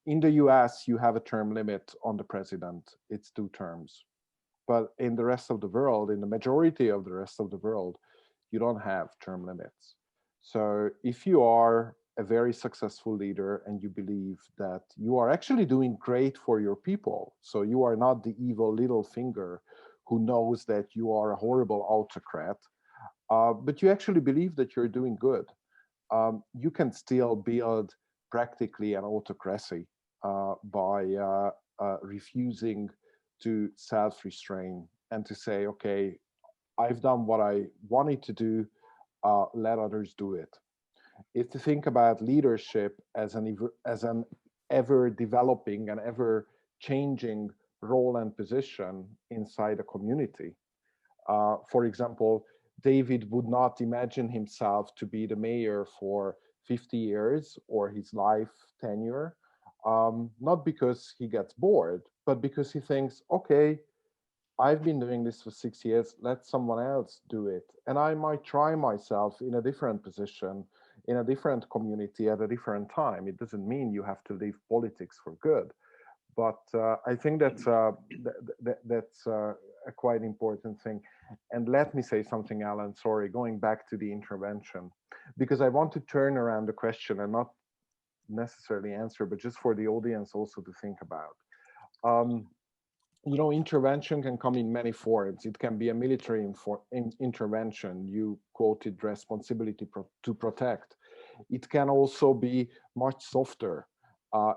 In the US, you have a term limit on the president. It's 2 terms. But in the rest of the world, in the majority of the rest of the world, you don't have term limits. So if you are a very successful leader and you believe that you are actually doing great for your people, so you are not the evil little finger who knows that you are a horrible autocrat, but you actually believe that you're doing good, you can still build practically an autocracy by refusing to self-restrain and to say, okay, I've done what I wanted to do, let others do it. If you think about leadership as an ever developing and ever changing role and position inside a community, for example, David would not imagine himself to be the mayor for 50 years or his life tenure, not because he gets bored, but because he thinks, okay, I've been doing this for 6 years, let someone else do it. And I might try myself in a different position, in a different community at a different time. It doesn't mean you have to leave politics for good. But I think that's a quite important thing. And let me say something, Alan, sorry, going back to the intervention, because I want to turn around the question and not necessarily answer, but just for the audience also to think about. You know, intervention can come in many forms. It can be a military intervention. You quoted responsibility to protect. It can also be much softer.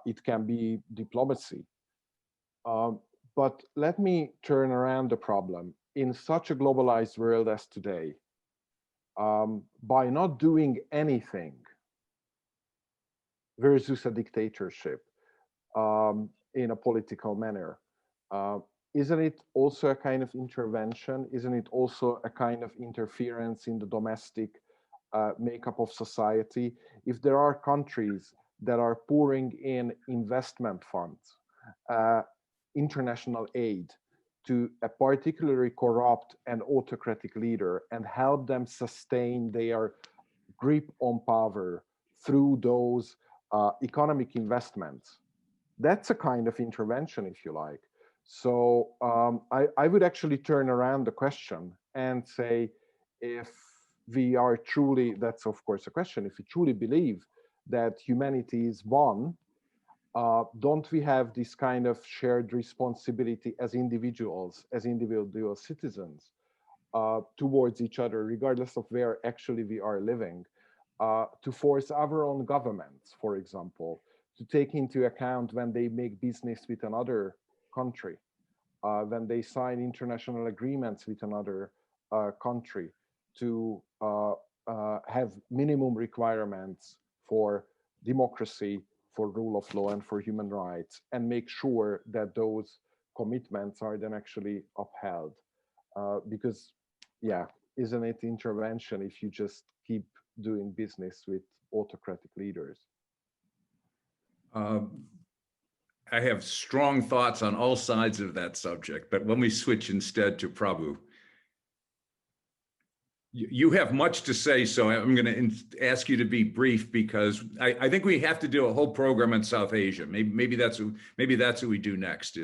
It can be diplomacy. But let me turn around the problem. In such a globalized world as today, by not doing anything versus a dictatorship in a political manner, isn't it also a kind of intervention? Isn't it also a kind of interference in the domestic makeup of society? If there are countries that are pouring in investment funds, international aid to a particularly corrupt and autocratic leader and help them sustain their grip on power through those economic investments, that's a kind of intervention, if you like. So I would actually turn around the question and say, if we are truly, that's of course a question, if we truly believe that humanity is one, don't we have this kind of shared responsibility as individuals, as individual citizens towards each other, regardless of where actually we are living, to force our own governments, for example, to take into account when they make business with another country, when they sign international agreements with another country, to have minimum requirements for democracy, for rule of law, and for human rights, and make sure that those commitments are then actually upheld. Because, yeah, isn't it intervention if you just keep doing business with autocratic leaders? I have strong thoughts on all sides of that subject, but let me switch instead to Prabhu. You have much to say, so I'm going to ask you to be brief, because I think we have to do a whole program in South Asia. Maybe that's what we do next.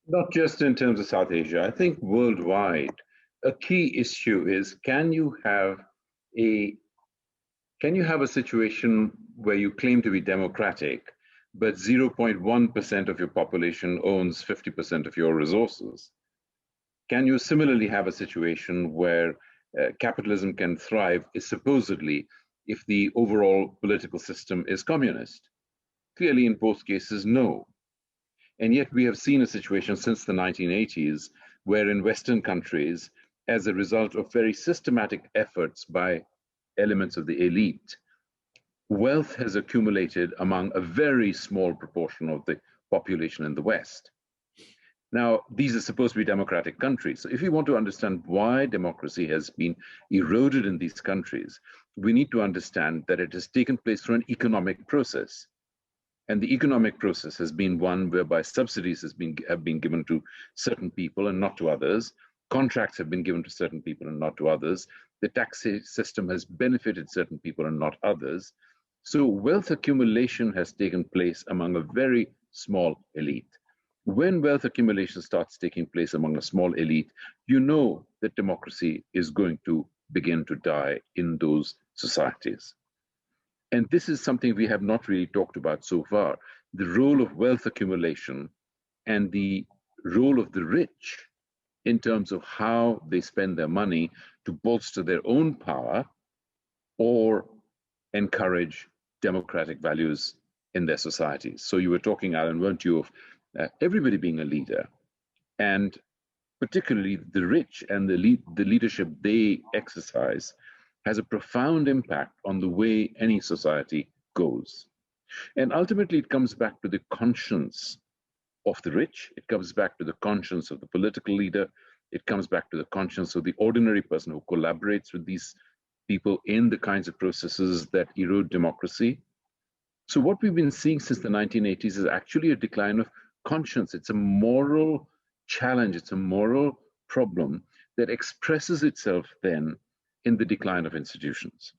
Not just in terms of South Asia. I think worldwide, a key issue is can you have a situation where you claim to be democratic, but 0.1% of your population owns 50% of your resources? Can you similarly have a situation where capitalism can thrive is supposedly if the overall political system is communist? Clearly, in both cases, no. And yet we have seen a situation since the 1980s where in Western countries, as a result of very systematic efforts by elements of the elite, wealth has accumulated among a very small proportion of the population in the West. Now, these are supposed to be democratic countries. So if we want to understand why democracy has been eroded in these countries, we need to understand that it has taken place through an economic process. And the economic process has been one whereby subsidies have been given to certain people and not to others. Contracts have been given to certain people and not to others. The tax system has benefited certain people and not others. So wealth accumulation has taken place among a very small elite. When wealth accumulation starts taking place among a small elite, you know that democracy is going to begin to die in those societies. And this is something we have not really talked about so far, the role of wealth accumulation and the role of the rich in terms of how they spend their money to bolster their own power or encourage democratic values in their societies. So you were talking, Alan, weren't you, of everybody being a leader, and particularly the rich and the leadership they exercise has a profound impact on the way any society goes. And ultimately, it comes back to the conscience of the rich. It comes back to the conscience of the political leader. It comes back to the conscience of the ordinary person who collaborates with these people in the kinds of processes that erode democracy. So what we've been seeing since the 1980s is actually a decline of conscience. It's a moral challenge. It's a moral problem that expresses itself then in the decline of institutions.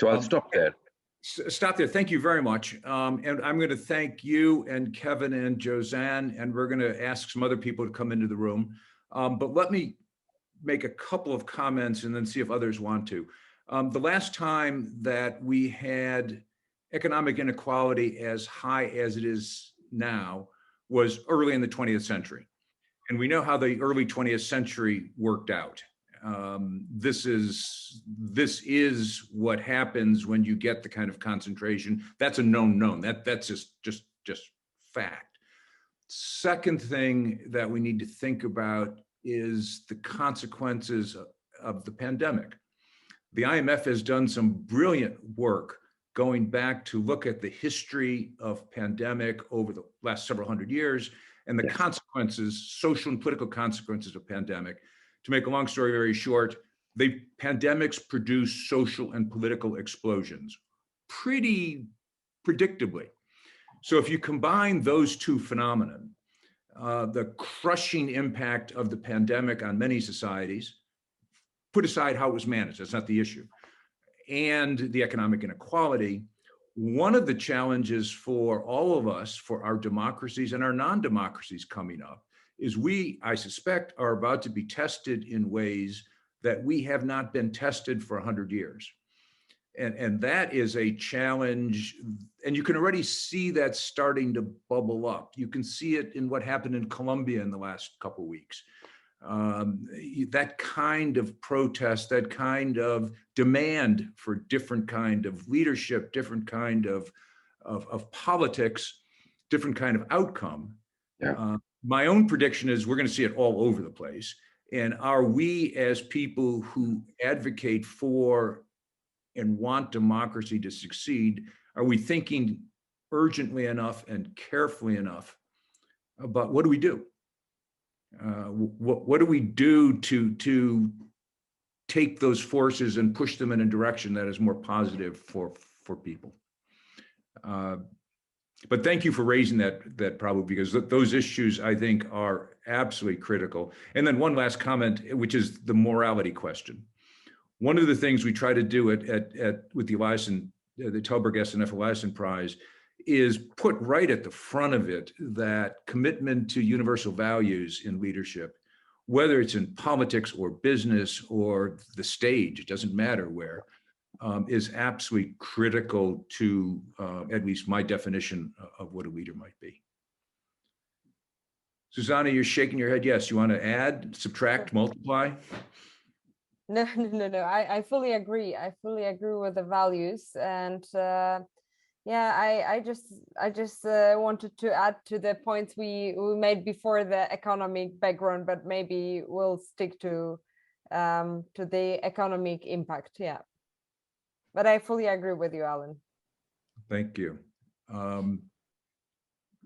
So I'll stop there. Stop there. Thank you very much. And I'm going to thank you and Kevin and Zuzanna, and we're going to ask some other people to come into the room. But let me make a couple of comments and then see if others want to. The last time that we had economic inequality as high as it is now was early in the 20th century. And we know how the early 20th century worked out. This is what happens when you get the kind of concentration. That's a known. That's just fact. Second thing that we need to think about is the consequences of the pandemic. The IMF has done some brilliant work going back to look at the history of pandemic over the last several hundred years and the consequences, social and political consequences of pandemic. To make a long story very short, the pandemics produce social and political explosions pretty predictably. So if you combine those two phenomena, the crushing impact of the pandemic on many societies, put aside how it was managed, that's not the issue, and the economic inequality, one of the challenges for all of us, for our democracies and our non-democracies coming up, is we, I suspect, are about to be tested in ways that we have not been tested for 100 years. And that is a challenge, and you can already see that starting to bubble up. You can see it in what happened in Colombia in the last couple of weeks. That kind of protest, that kind of demand for different kind of leadership, different kind of politics, different kind of outcome. Yeah. My own prediction is we're going to see it all over the place. And are we, as people who advocate for and want democracy to succeed, are we thinking urgently enough and carefully enough about what do we do? What do we do to take those forces and push them in a direction that is more positive for people? But thank you for raising that probably, because those issues, I think, are absolutely critical. And then one last comment, which is the morality question. One of the things we try to do with the Eliasson, the Tällberg SNF Eliasson Prize, is put right at the front of it that commitment to universal values in leadership, whether it's in politics or business or the stage, it doesn't matter where, is absolutely critical to at least my definition of what a leader might be. Zuzanna, you're shaking your head. Yes, you want to add, subtract, multiply? No. I fully agree. I fully agree with the values, and I just wanted to add to the points we made before the economic background, but maybe we'll stick to the economic impact. Yeah. But I fully agree with you, Alan. Thank you.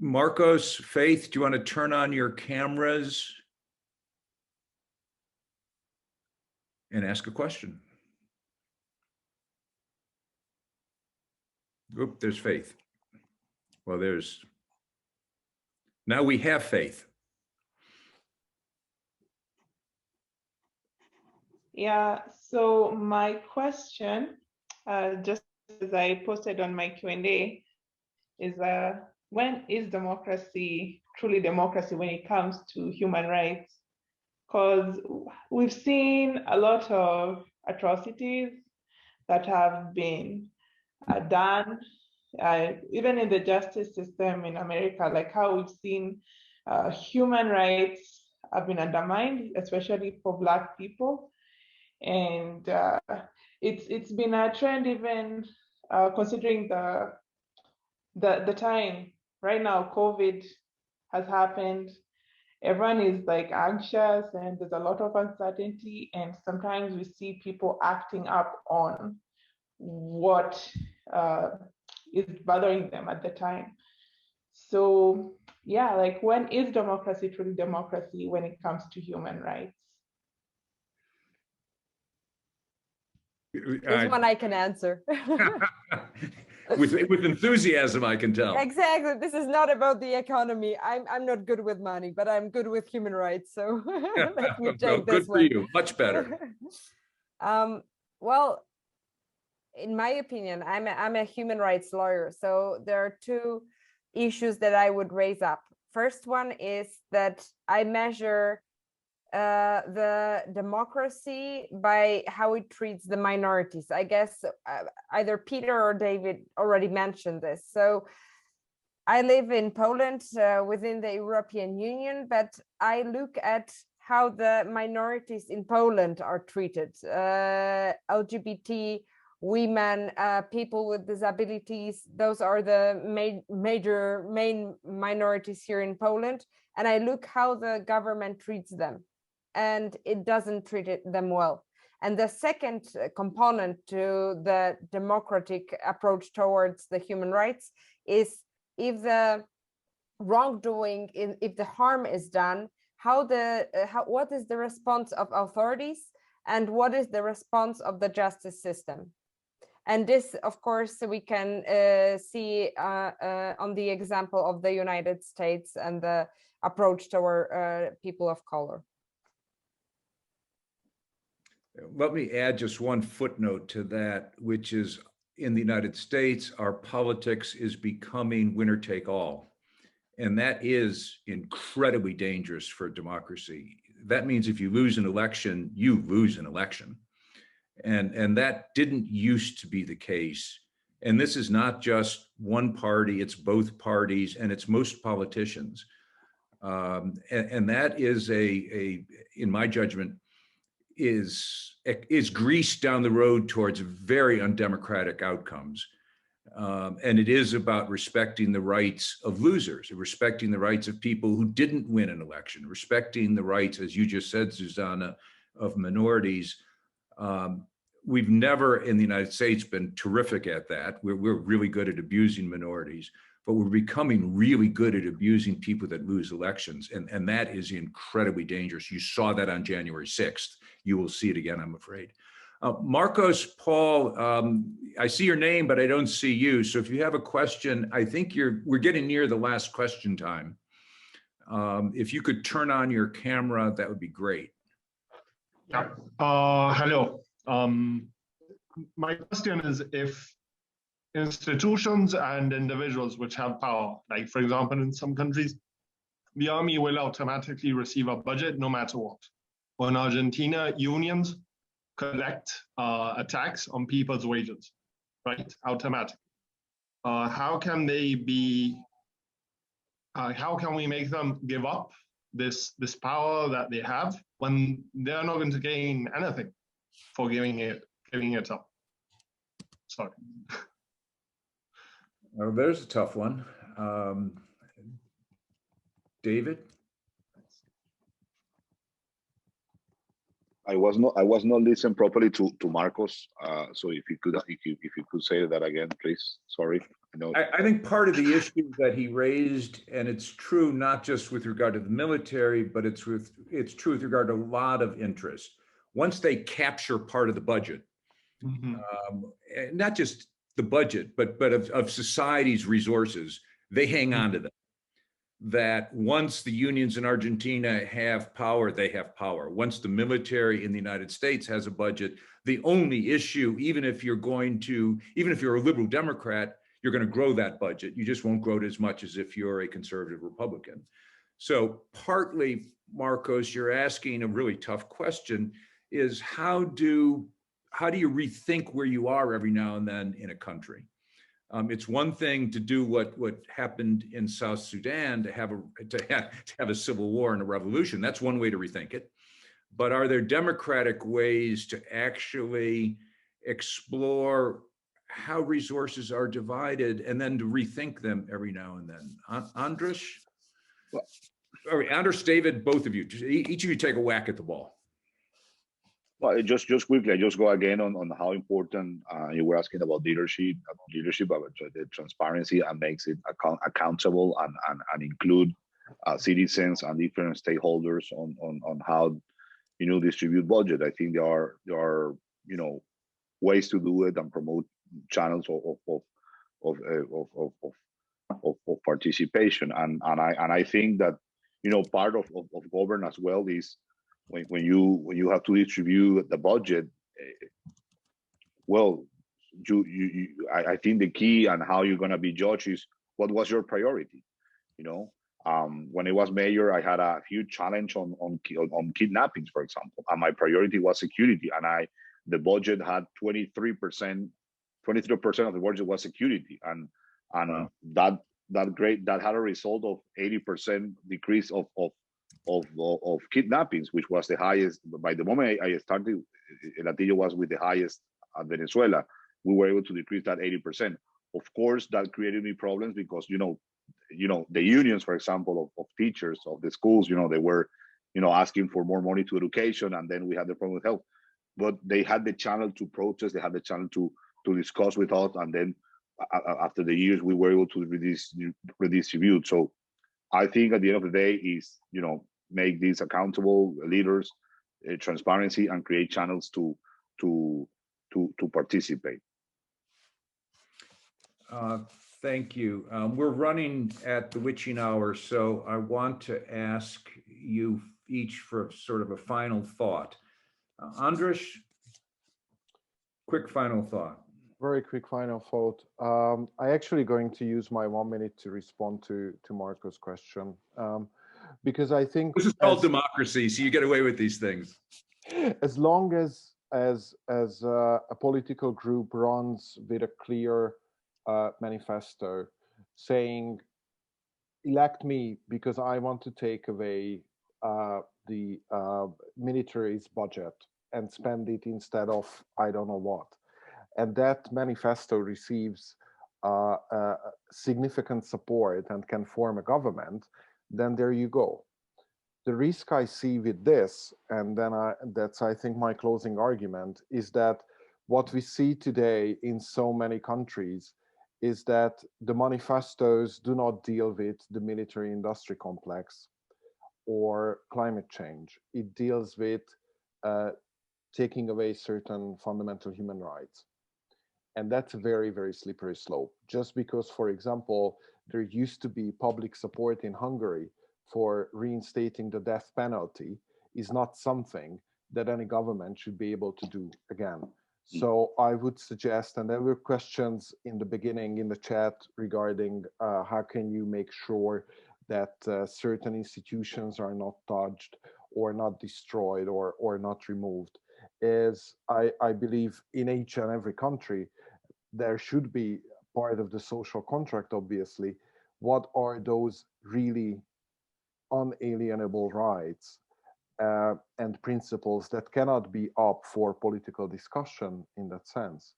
Marcos, Faith, do you want to turn on your cameras and ask a question? Oop, there's Faith. Well, now we have Faith. Yeah, so my question, just as I posted on my Q&A, is when is democracy truly democracy when it comes to human rights? Because we've seen a lot of atrocities that have been done, even in the justice system in America, like how we've seen human rights have been undermined, especially for Black people. And it's been a trend even considering the time. Right now, COVID has happened. Everyone is like anxious and there's a lot of uncertainty, and sometimes we see people acting up on what is bothering them at the time. So yeah, like when is democracy truly democracy when it comes to human rights? This one I can answer. with enthusiasm, I can tell. Exactly. This is not about the economy. I'm not good with money, but I'm good with human rights. So let me take this good for you. Much better. Well, in my opinion, I'm a human rights lawyer. So there are two issues that I would raise up. First one is that I measure the democracy by how it treats the minorities. I guess either Peter or David already mentioned this. So I live in Poland within the European Union, but I look at how the minorities in Poland are treated. LGBT, women, people with disabilities, those are the main minorities here in Poland. And I look how the government treats them, and it doesn't treat them well. And the second component to the democratic approach towards the human rights is if the wrongdoing, if the harm is done, what is the response of authorities and what is the response of the justice system? And this, of course, we can see on the example of the United States and the approach toward people of color. Let me add just one footnote to that, which is in the United States, our politics is becoming winner take all. And that is incredibly dangerous for democracy. That means if you lose an election, you lose an election. And that didn't used to be the case. And this is not just one party, it's both parties, and it's most politicians. And that is in my judgment, is grease down the road towards very undemocratic outcomes. And it is about respecting the rights of losers, respecting the rights of people who didn't win an election, respecting the rights, as you just said, Zuzanna, of minorities. We've never in the United States been terrific at that. We're really good at abusing minorities, but we're becoming really good at abusing people that lose elections. And that is incredibly dangerous. You saw that on January 6th. You will see it again, I'm afraid. Marcos, Paul, I see your name, but I don't see you. So if you have a question, I think we're getting near the last question time. If you could turn on your camera, that would be great. Yeah. Hello. My question is, if institutions and individuals which have power, like for example, in some countries, the army will automatically receive a budget no matter what. Or in Argentina, unions collect a tax on people's wages, right? Automatically. How can they be? How can we make them give up this power that they have when they're not going to gain anything for giving it up? Sorry. Well, there's a tough one. David? I was not listening properly to Marcos. So if you could say that again, please. Sorry. I think part of the issue that he raised, and it's true not just with regard to the military, but it's true with regard to a lot of interest. Once they capture part of the budget, not just the budget, but of society's resources, they hang on to them. That once the unions in Argentina have power, they have power. Once the military in the United States has a budget, the only issue, even if you're a liberal Democrat, you're going to grow that budget. You just won't grow it as much as if you're a conservative Republican. So partly, Marcos, you're asking a really tough question, is how do you rethink where you are every now and then in a country? It's one thing to do what happened in South Sudan, to have a civil war and a revolution. That's one way to rethink it. But are there democratic ways to actually explore how resources are divided and then to rethink them every now and then? András? All right, András, David, both of you, each of you take a whack at the ball. Well, just quickly, I just go again on how important you were asking about leadership, about the transparency, and makes it accountable and include citizens and different stakeholders on how distribute budget. I think there are ways to do it and promote channels of participation, and I think that part of governance as well is when you have to distribute the budget, well, I think the key and how you're going to be judged is what was your priority. When I was mayor, I had a huge challenge on kidnappings, for example, and my priority was security, and the budget had 23% of the budget was security, and wow. that had a result of 80% decrease of kidnappings, which was the highest. By the moment I started, Latillo was with the highest at Venezuela. We were able to decrease that 80%. Of course, that created me problems because the unions, for example, of teachers of the schools, they were asking for more money to education, and then we had the problem with health. But they had the channel to protest, they had the channel to discuss with us, and then after the years we were able to redistribute. So I think at the end of the day is make these accountable leaders, transparency, and create channels to participate. Thank you. We're running at the witching hour, so I want to ask you each for sort of a final thought. András, quick final thought. Very quick final thought. I actually going to use my 1 minute to respond to Marco's question, because I think this is called democracy, so you get away with these things. As long as a political group runs with a clear manifesto saying, elect me because I want to take away the military's budget and spend it instead of I don't know what, and that manifesto receives significant support and can form a government, then there you go. The risk I see with this, and then that's I think my closing argument, is that what we see today in so many countries is that the manifestos do not deal with the military industry complex or climate change. It deals with taking away certain fundamental human rights. And that's a very, very slippery slope. Just because, for example, there used to be public support in Hungary for reinstating the death penalty is not something that any government should be able to do again. So I would suggest, and there were questions in the beginning in the chat regarding how can you make sure that certain institutions are not touched or not destroyed or not removed, is I believe in each and every country, there should be part of the social contract, obviously. What are those really unalienable rights and principles that cannot be up for political discussion in that sense?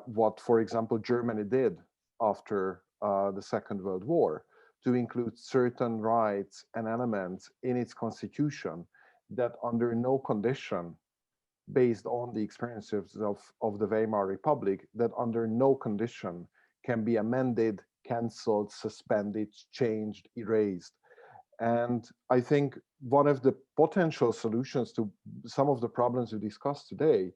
What, for example, Germany did after the Second World War, to include certain rights and elements in its constitution that under no condition, based on the experiences of the Weimar Republic, that under no condition can be amended, cancelled, suspended, changed, erased. And I think one of the potential solutions to some of the problems we discussed today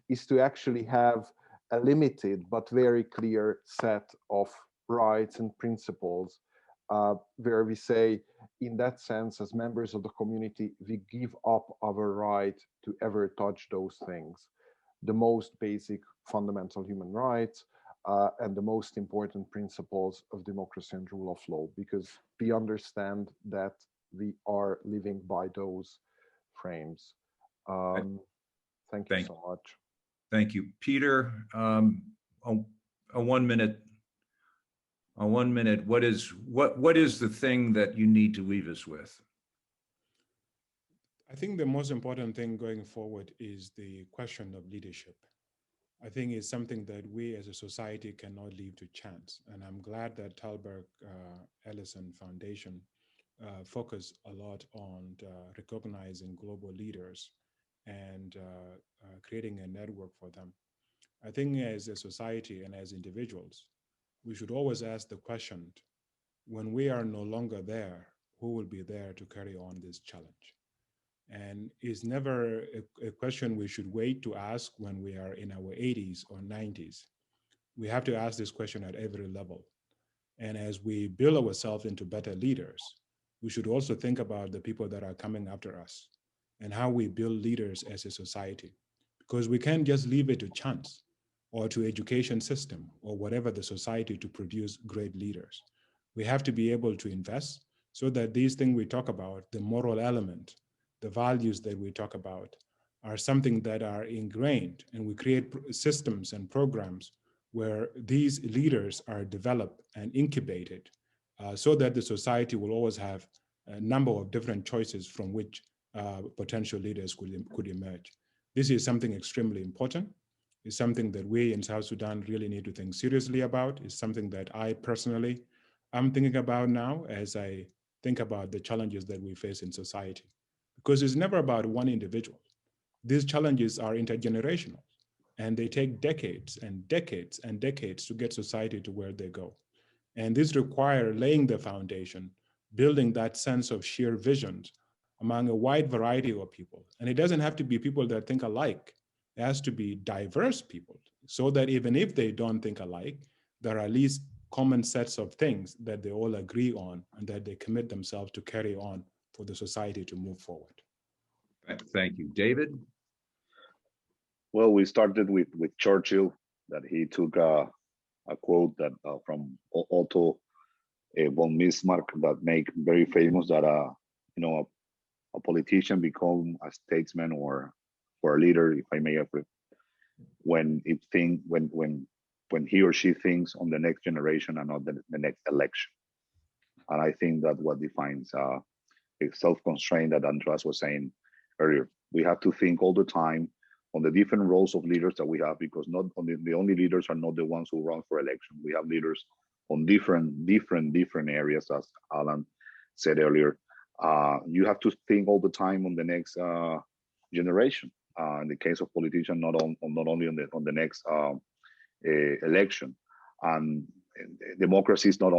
is to actually have a limited but very clear set of rights and principles, where we say, in that sense, as members of the community, we give up our right to ever touch those things, the most basic fundamental human rights, and the most important principles of democracy and rule of law, because we understand that we are living by those frames. Thank you so much. Thank you, Peter. A 1 minute. What is the thing that you need to leave us with? I think the most important thing going forward is the question of leadership. I think it's something that we as a society cannot leave to chance. And I'm glad that Tällberg Foundation focus a lot on recognizing global leaders and creating a network for them. I think as a society and as individuals, we should always ask the question, when we are no longer there, who will be there to carry on this challenge? And it's never a question we should wait to ask when we are in our 80s or 90s. We have to ask this question at every level. And as we build ourselves into better leaders, we should also think about the people that are coming after us and how we build leaders as a society. Because we can't just leave it to chance or to education system or whatever the society to produce great leaders. We have to be able to invest so that these things we talk about, the moral element, the values that we talk about, are something that are ingrained, and we create systems and programs where these leaders are developed and incubated so that the society will always have a number of different choices from which potential leaders could emerge. This is something extremely important. It's something that we in South Sudan really need to think seriously about. It's something that I personally am thinking about now as I think about the challenges that we face in society. Because it's never about one individual. These challenges are intergenerational, and they take decades and decades and decades to get society to where they go. And this requires laying the foundation, building that sense of shared visions among a wide variety of people. And it doesn't have to be people that think alike. It has to be diverse people, so that even if they don't think alike, there are at least common sets of things that they all agree on and that they commit themselves to carry on for the society to move forward. Thank you. David? Well, we started with Churchill, that he took a quote that from Otto von Bismarck that make very famous, that a politician become a statesman or a leader, if I may have it, when he or she thinks on the next generation and not the next election. And I think that what defines a self-constraint that András was saying earlier. We have to think all the time on the different roles of leaders that we have, because not only the only leaders are not the ones who run for election. We have leaders on different areas, as Alan said earlier. You have to think all the time on the next generation. In the case of politicians, not only on the next election. And democracy is not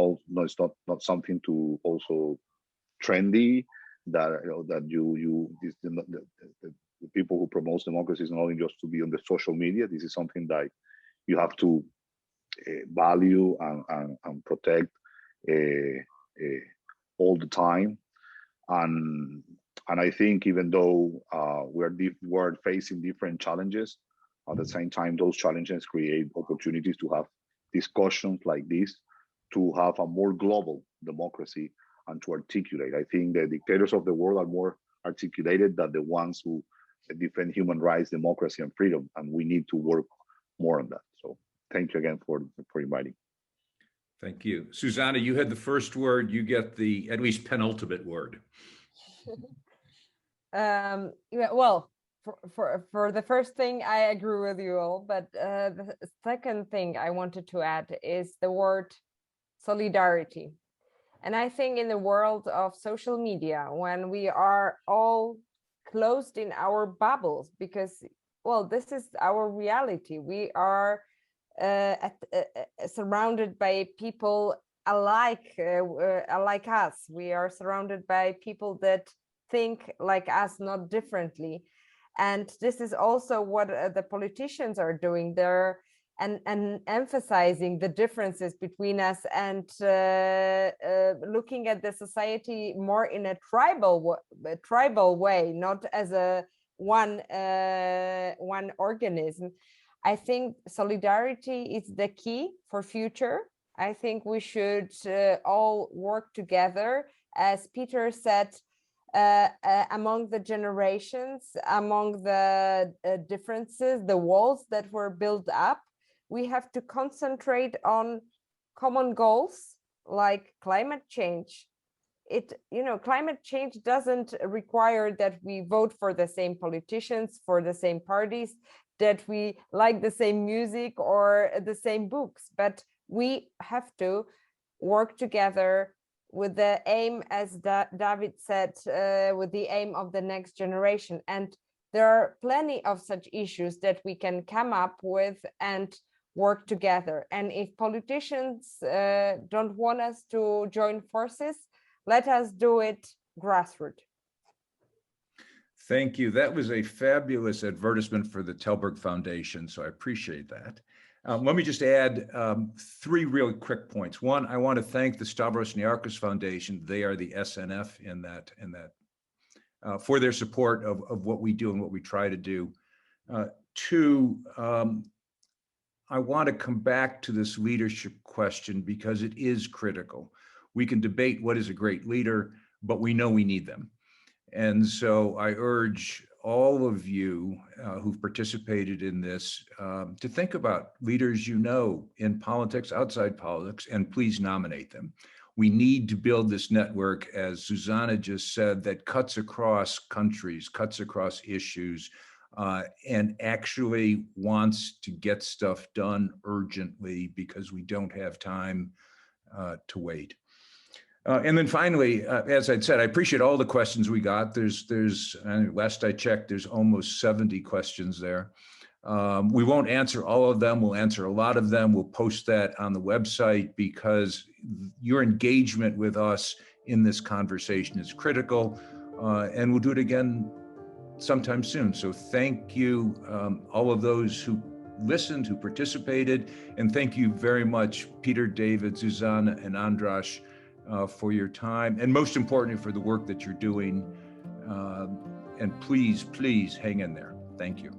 something to also trendy. The people who promote democracy is not only just to be on the social media. This is something that you have to value and protect all the time. And I think even though we're facing different challenges, at the same time, those challenges create opportunities to have discussions like this, to have a more global democracy and to articulate. I think the dictators of the world are more articulated than the ones who defend human rights, democracy, and freedom. And we need to work more on that. So thank you again for inviting. Thank you. Zuzanna, you had the first word. You get the at least penultimate word. Yeah, well, for the first thing, I agree with you all. But the second thing I wanted to add is the word solidarity. And I think in the world of social media, when we are all closed in our bubbles, because, well, this is our reality. We are surrounded by people alike us. We are surrounded by people that think like us, not differently. And this is also what the politicians are doing. They're and emphasizing the differences between us, and looking at the society more in a tribal way, not as a one organism. I think solidarity is the key for future. I think we should all work together, as Peter said, among the generations, among the differences, the walls that were built up. We have to concentrate on common goals like climate change. Climate change doesn't require that we vote for the same politicians, for the same parties, that we like the same music or the same books, but we have to work together with the aim, as David said, with the aim of the next generation. And there are plenty of such issues that we can come up with and work together. And if politicians don't want us to join forces, let us do it grassroots. Thank you. That was a fabulous advertisement for the Tällberg Foundation, so I appreciate that. Let me just add 3 really quick points. One, I want to thank the Stavros Niarchos Foundation. They are the SNF in that for their support of what we do and what we try to do. 2, I want to come back to this leadership question because it is critical. We can debate what is a great leader, but we know we need them. And so I urge all of you who've participated in this to think about leaders you know in politics, outside politics, and please nominate them. We need to build this network, as Zuzanna just said, that cuts across countries, cuts across issues, and actually wants to get stuff done urgently because we don't have time to wait. And then finally, as I'd said, I appreciate all the questions we got. There's last I checked, there's almost 70 questions there. We won't answer all of them. We'll answer a lot of them. We'll post that on the website because your engagement with us in this conversation is critical. And we'll do it again sometime soon. So thank you, all of those who listened, who participated, and thank you very much, Peter, David, Zuzanna, and András, for your time, and most importantly, for the work that you're doing. And please, please hang in there. Thank you.